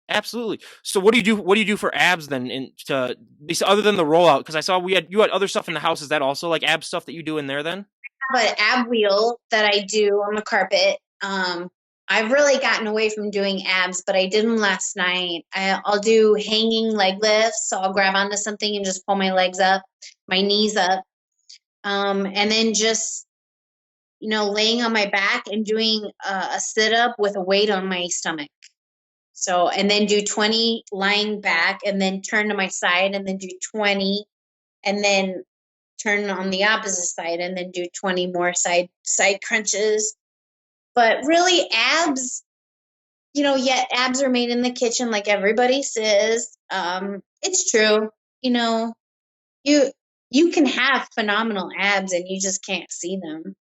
absolutely. So what do you do? What do you do for abs then? Other than the rollout, because I saw you had other stuff in the house. Is that also like ab stuff that you do in there then? I have an ab wheel that I do on the carpet. I've really gotten away from doing abs, but I did them last night. I'll do hanging leg lifts. So I'll grab onto something and just pull my legs up, my knees up. And then just, laying on my back and doing a sit up with a weight on my stomach. So, and then do 20 lying back and then turn to my side and then do 20 and then turn on the opposite side and then do 20 more side crunches. But really abs, abs are made in the kitchen like everybody says. It's true. You can have phenomenal abs and you just can't see them.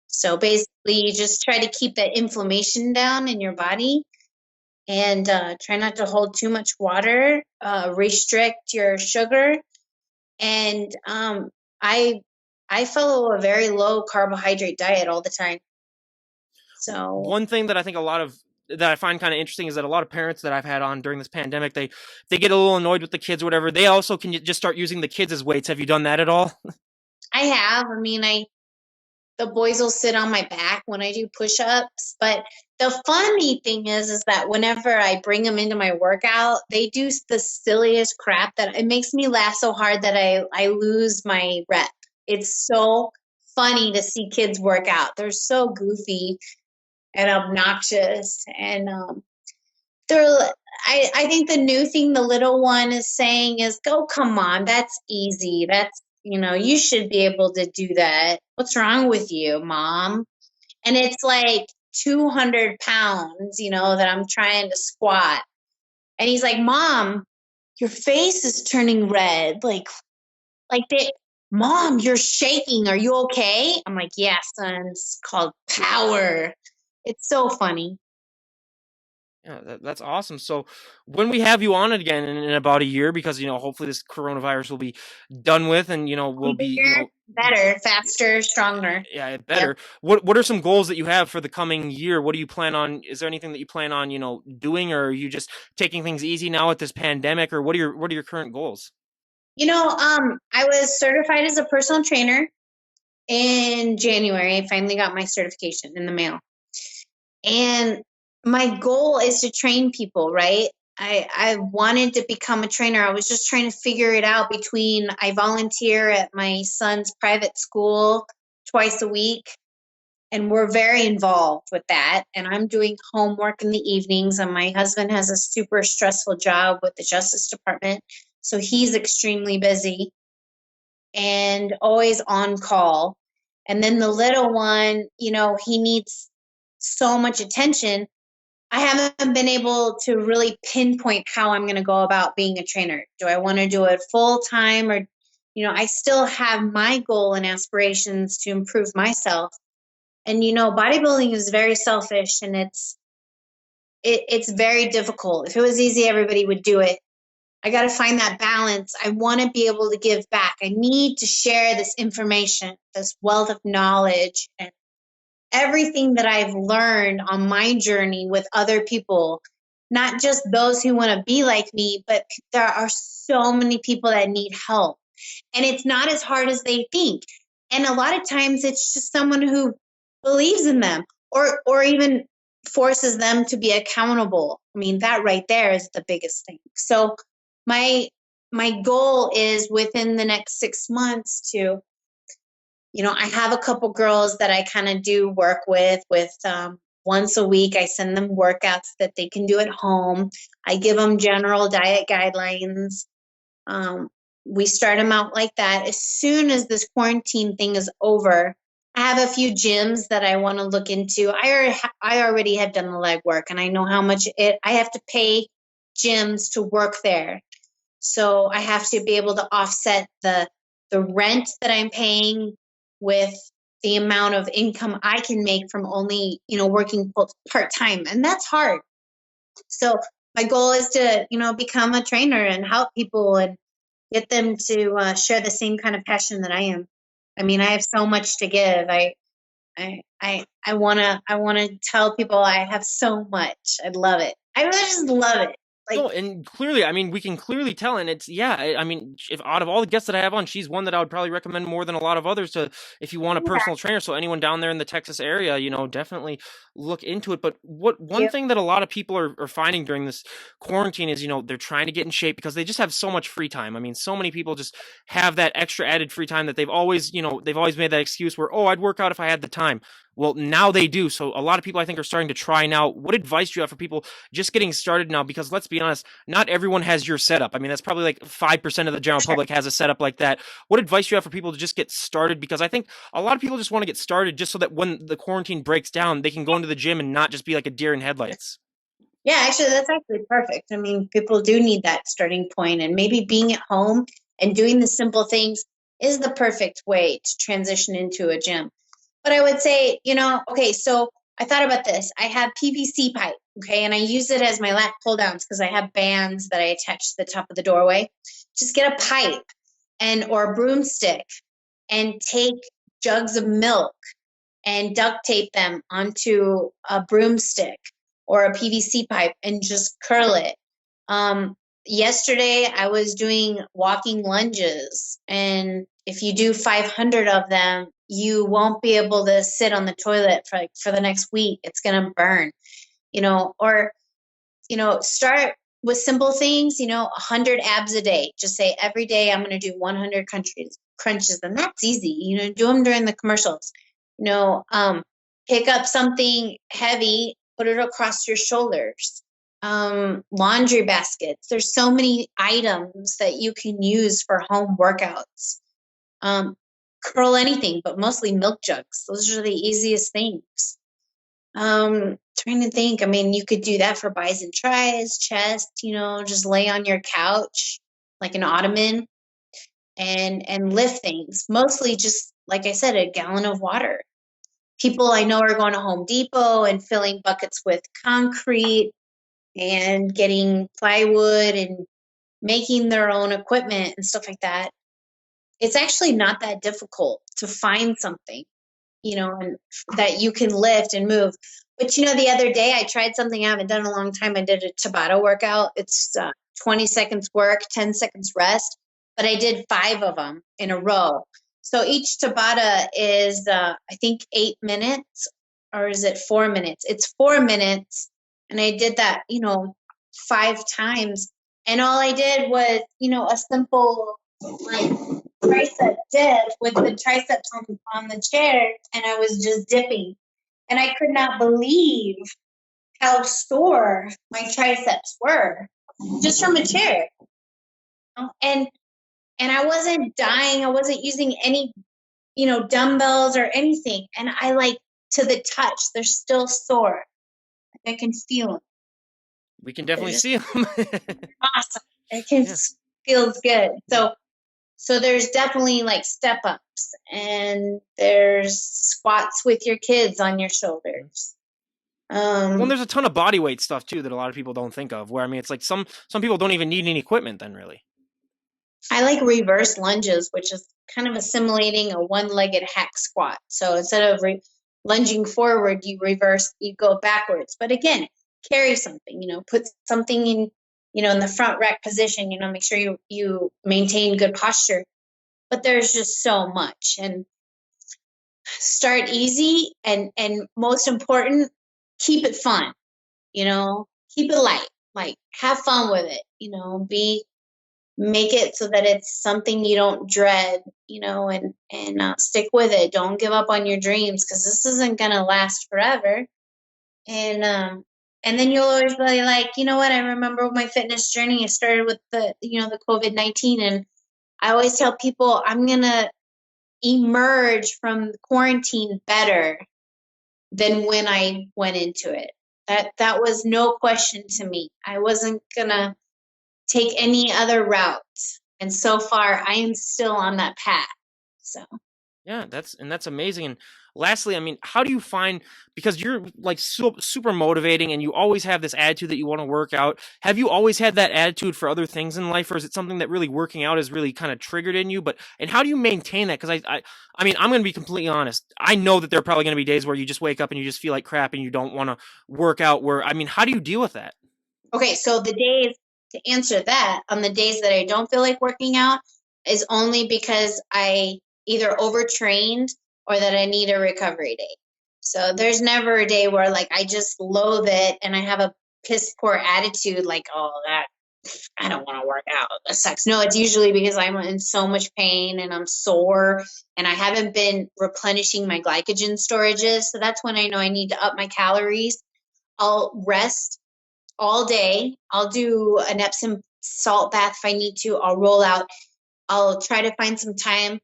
So basically you just try to keep that inflammation down in your body and try not to hold too much water, restrict your sugar. And I follow a very low carbohydrate diet all the time. So one thing that I think that I find kind of interesting is that a lot of parents that I've had on during this pandemic, they get a little annoyed with the kids or whatever. They also can just start using the kids as weights. Have you done that at all? I have. The boys will sit on my back when I do push-ups. But the funny thing is that whenever I bring them into my workout, they do the silliest crap that it makes me laugh so hard that I lose my rep. It's so funny to see kids work out. They're so goofy and obnoxious. And I think the new thing the little one is saying is, "Oh, come on, that's easy. You should be able to do that. What's wrong with you, mom?" And it's like 200 pounds, that I'm trying to squat. And he's like, "Mom, your face is turning red. Mom, you're shaking. Are you okay?" I'm like, "Yeah, son, it's called power." It's so funny. Yeah, that's awesome. So when we have you on it again in about a year, because hopefully this coronavirus will be done with, and we'll be better, faster, stronger. Yeah, better. Yep. What are some goals that you have for the coming year? What do you plan on? Is there anything that you plan on doing, or are you just taking things easy now with this pandemic, or what are your current goals? I was certified as a personal trainer in January. I finally got my certification in the mail. And my goal is to train people, right? I wanted to become a trainer. I was just trying to figure it out between I volunteer at my son's private school twice a week, and we're very involved with that. And I'm doing homework in the evenings, and my husband has a super stressful job with the Justice Department. So he's extremely busy and always on call. And then the little one, he needs so much attention. I haven't been able to really pinpoint how I'm going to go about being a trainer. Do I want to do it full time, or, I still have my goal and aspirations to improve myself. And, bodybuilding is very selfish, and it's very difficult. If it was easy, everybody would do it. I got to find that balance. I want to be able to give back. I need to share this information, this wealth of knowledge, and everything that I've learned on my journey with other people, not just those who want to be like me, but there are so many people that need help. And it's not as hard as they think. And a lot of times it's just someone who believes in them, or even forces them to be accountable. I mean, that right there is the biggest thing. So my goal is within the next 6 months to, I have a couple girls that I kind of do work with once a week. I send them workouts that they can do at home. I give them general diet guidelines. We start them out like that. As soon as this quarantine thing is over, I have a few gyms that I want to look into. I already have done the legwork, and I know how much I have to pay gyms to work there. So I have to be able to offset the rent that I'm paying with the amount of income I can make from only, working part-time. And that's hard. So my goal is to, become a trainer and help people and get them to share the same kind of passion that I am. I mean, I have so much to give. I wanna tell people I have so much. I love it. I really just love it. No, and clearly, I mean, we can clearly tell, and it's I mean, if out of all the guests that I have on, she's one that I would probably recommend more than a lot of others to if you want a personal trainer. So anyone down there in the Texas area, definitely look into it. But one thing that a lot of people are finding during this quarantine is, they're trying to get in shape because they just have so much free time. I mean, so many people just have that extra added free time that they've always made that excuse where, oh, I'd work out if I had the time. Well, now they do. So a lot of people I think are starting to try now. What advice do you have for people just getting started now? Because let's be honest, not everyone has your setup. I mean, that's probably like 5% of the general public has a setup like that. What advice do you have for people to just get started? Because I think a lot of people just want to get started just so that when the quarantine breaks down, they can go into the gym and not just be like a deer in headlights. Yeah, actually, that's actually perfect. I mean, people do need that starting point, and maybe being at home and doing the simple things is the perfect way to transition into a gym. But I would say, okay, so I thought about this. I have PVC pipe, okay, and I use it as my lat pull downs because I have bands that I attach to the top of the doorway. Just get a pipe or a broomstick and take jugs of milk and duct tape them onto a broomstick or a PVC pipe and just curl it. Yesterday, I was doing walking lunges, and if you do 500 of them, you won't be able to sit on the toilet for the next week. It's going to burn, or, start with simple things, 100 abs a day. Just say every day I'm going to do 100 crunches, and that's easy. Do them during the commercials. Pick up something heavy, put it across your shoulders. Laundry baskets. There's so many items that you can use for home workouts. Curl anything, but mostly milk jugs. Those are the easiest things. Trying to think. I mean, you could do that for bis and tris, chest, just lay on your couch like an ottoman and lift things. Mostly just, like I said, a gallon of water. People I know are going to Home Depot and filling buckets with concrete and getting plywood and making their own equipment and stuff like that. It's actually not that difficult to find something, and that you can lift and move. But, the other day I tried something I haven't done in a long time. I did a Tabata workout. It's 20 seconds work, 10 seconds rest, but I did 5 of them in a row. So each Tabata is, I think, 8 minutes, or is it 4 minutes? It's 4 minutes. And I did that, 5 times. And all I did was, a simple like tricep dip with the triceps on the chair, and I was just dipping. And I could not believe how sore my triceps were just from a chair. And I wasn't dying. I wasn't using any, dumbbells or anything. And I like to the touch, they're still sore. I can feel them. We can They're definitely just see them. awesome. It can feels good. So there's definitely like step ups, and there's squats with your kids on your shoulders. Well, there's a ton of body weight stuff too that a lot of people don't think of. Where I mean, it's like some people don't even need any equipment then, really. I like reverse lunges, which is kind of assimilating a one-legged hack squat. So instead of lunging forward, you go backwards. But again, carry something, put something in, in the front rack position, make sure you maintain good posture. But there's just so much, and start easy, and most important, keep it fun, keep it light, like have fun with it, make it so that it's something you don't dread, and stick with it. Don't give up on your dreams, because this isn't going to last forever. And then you'll always be like, you know what? I remember my fitness journey. It started with the COVID-19. And I always tell people I'm going to emerge from quarantine better than when I went into it. That was no question to me. I wasn't going to take any other route. And so far, I am still on that path. So Yeah, that's amazing. And lastly, I mean, how do you find, because you're like super motivating and you always have this attitude that you want to work out. Have you always had that attitude for other things in life, or is it something that really working out has really kind of triggered in you? And how do you maintain that? Because I mean, I'm going to be completely honest. I know that there are probably going to be days where you just wake up and you just feel like crap and you don't want to work out. I mean, how do you deal with that? okay, so the days, to answer that, on the days that I don't feel like working out, is only because I either overtrained or that I need a recovery day. So there's never a day where like I just loathe it and I have a piss poor attitude, like, oh, that I don't want to work out. That sucks. No, it's usually because I'm in so much pain and I'm sore and I haven't been replenishing my glycogen storages. So that's when I know I need to up my calories. I'll rest all day. I'll do an Epsom salt bath if I need to. I'll roll out. I'll try to find some time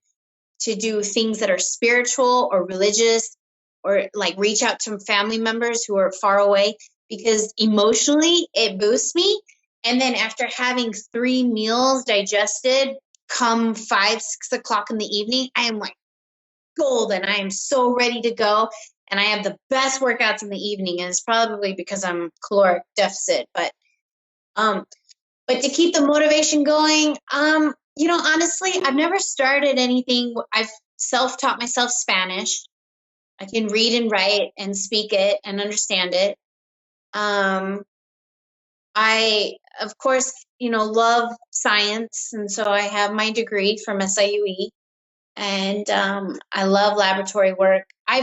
to do things that are spiritual or religious, or like reach out to family members who are far away, because emotionally it boosts me. And then after having 3 meals digested, come 5-6 o'clock in the evening, I am like golden. I am so ready to go. And I have the best workouts in the evening. And it's probably because I'm caloric deficit. But to keep the motivation going, honestly, I've never started anything. I've self-taught myself Spanish. I can read and write and speak it and understand it. I, of course, love science. And so I have my degree from SIUE. And I love laboratory work. I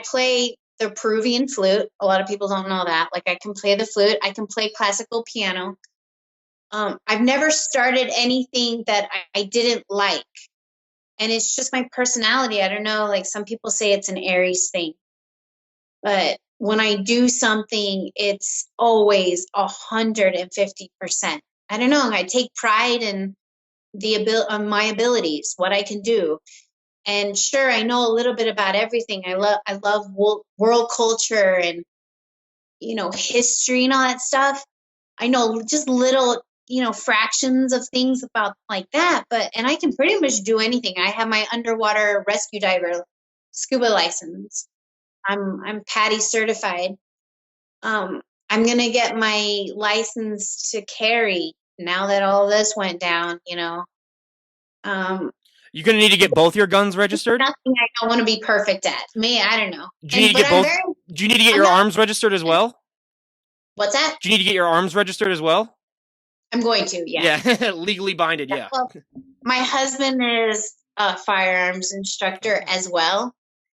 play the Peruvian flute. A lot of people don't know that. Like, I can play the flute. I can play classical piano. I've never started anything that I didn't like. And it's just my personality. I don't know. Like, some people say it's an Aries thing. But when I do something, it's always 150%. I don't know. I take pride in my abilities, what I can do. And sure, I know a little bit about everything. I love world culture and, history and all that stuff. I know just little, fractions of things about like that, and I can pretty much do anything. I have my underwater rescue diver scuba license. I'm PADI certified. I'm going to get my license to carry now that all this went down, You're going to need to get both your guns registered? Nothing I don't want to be perfect at. Me, I don't know. Do you need to get both? Do you need to get your arms registered as well? What's that? Do you need to get your arms registered as well? I'm going to, yeah. Yeah, legally binded, yeah. Well, my husband is a firearms instructor as well,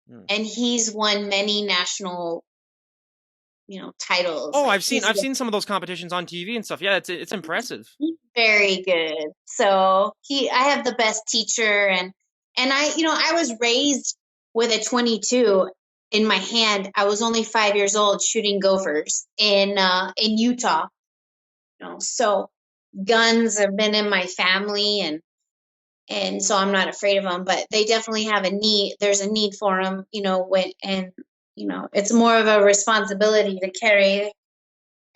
and he's won many national titles. Oh, Like I've seen some of those competitions on TV and stuff. Yeah, it's impressive. he's very good. So I have the best teacher, and I was raised with a 22 in my hand. I was only 5 years old shooting gophers in Utah. So guns have been in my family, and so I'm not afraid of them. But they definitely have a need. There's a need for them, it's more of a responsibility to carry.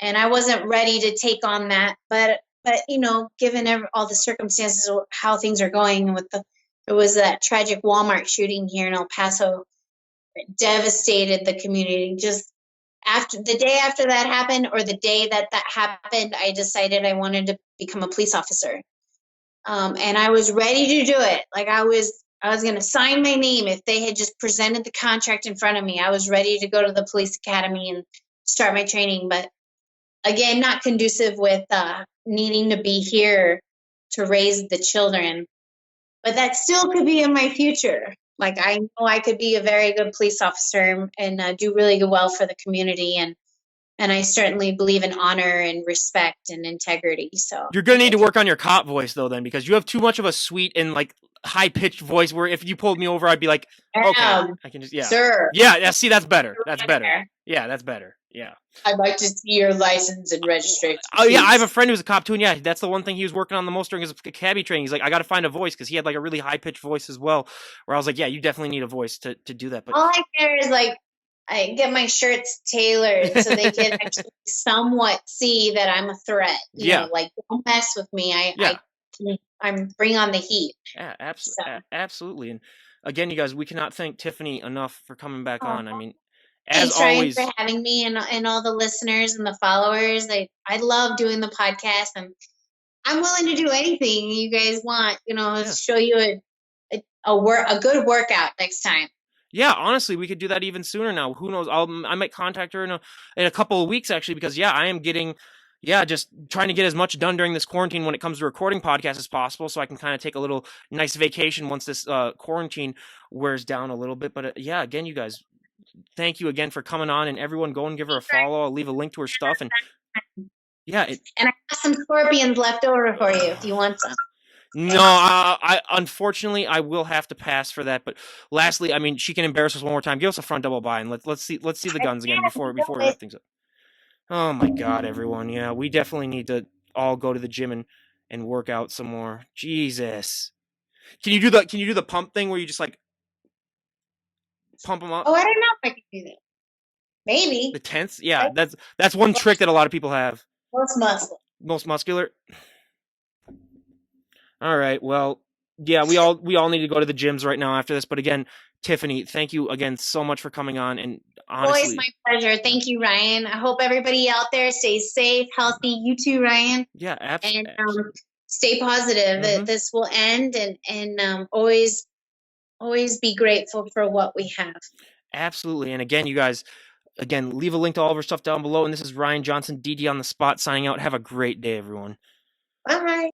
And I wasn't ready to take on that, but given all the circumstances of how things are going, there was that tragic Walmart shooting here in El Paso, it devastated the community. Just after the day after that happened, or the day that happened, I decided I wanted to become a police officer, and I was ready to do it. Like I was going to sign my name if they had just presented the contract in front of me. I was ready to go to the police academy and start my training, but again, not conducive with needing to be here to raise the children. But that still could be in my future. Like I know I could be a very good police officer and do really well for the community. And I certainly believe in honor and respect and integrity. So You're gonna need to work on your cop voice though, then, because you have too much of a sweet and like high pitched voice. Where if you pulled me over, I'd be like, okay, I can just sir. Yeah. See, that's better. That's better. Yeah, that's better. Yeah. I'd like to see your license and registration. Oh yeah, I have a friend who's a cop too, and yeah, that's the one thing he was working on the most during his cabbie training. He's like, I got to find a voice because he had like a really high pitched voice as well. Where I was like, yeah, you definitely need a voice to do that. But all I care is like I get my shirts tailored so they can actually somewhat see that I'm a threat. Like don't mess with me. I'm bring on the heat. Yeah, absolutely. And again, you guys, we cannot thank Tiffany enough for coming back on. I mean, as thanks, Ryan, always, for having me and all the listeners and the followers. I love doing the podcast, and I'm willing to do anything you guys want. Show you a good workout next time. Yeah, honestly, we could do that even sooner now. Who knows? I might contact her in a couple of weeks actually, because I am getting just trying to get as much done during this quarantine when it comes to recording podcasts as possible, so I can kind of take a little nice vacation once this quarantine wears down a little bit. But again, you guys, thank you again for coming on, and everyone go and give her a follow. I'll leave a link to her stuff, and and I have some scorpions left over for you if you want some. No, I unfortunately I will have to pass for that. But lastly, I mean, she can embarrass us one more time. Give us a front double buy, and let's see the guns again before we wrap things up. Oh my God, everyone! Yeah, we definitely need to all go to the gym and work out some more. Jesus, can you do the pump thing where you just like pump them up? Oh, I don't know if I can do that. Maybe the tense. Yeah, that's one trick that a lot of people have. Most muscular. All right. Well, yeah, we all need to go to the gyms right now after this. But again, Tiffany, thank you again so much for coming on. And honestly, always my pleasure. Thank you, Ryan. I hope everybody out there stays safe, healthy. You too, Ryan. Yeah, absolutely. And stay positive. Mm-hmm. This will end, and always be grateful for what we have. Absolutely. And again, you guys, leave a link to all of our stuff down below. And this is Ryan Johnson, DD on the spot, signing out. Have a great day, everyone. Bye.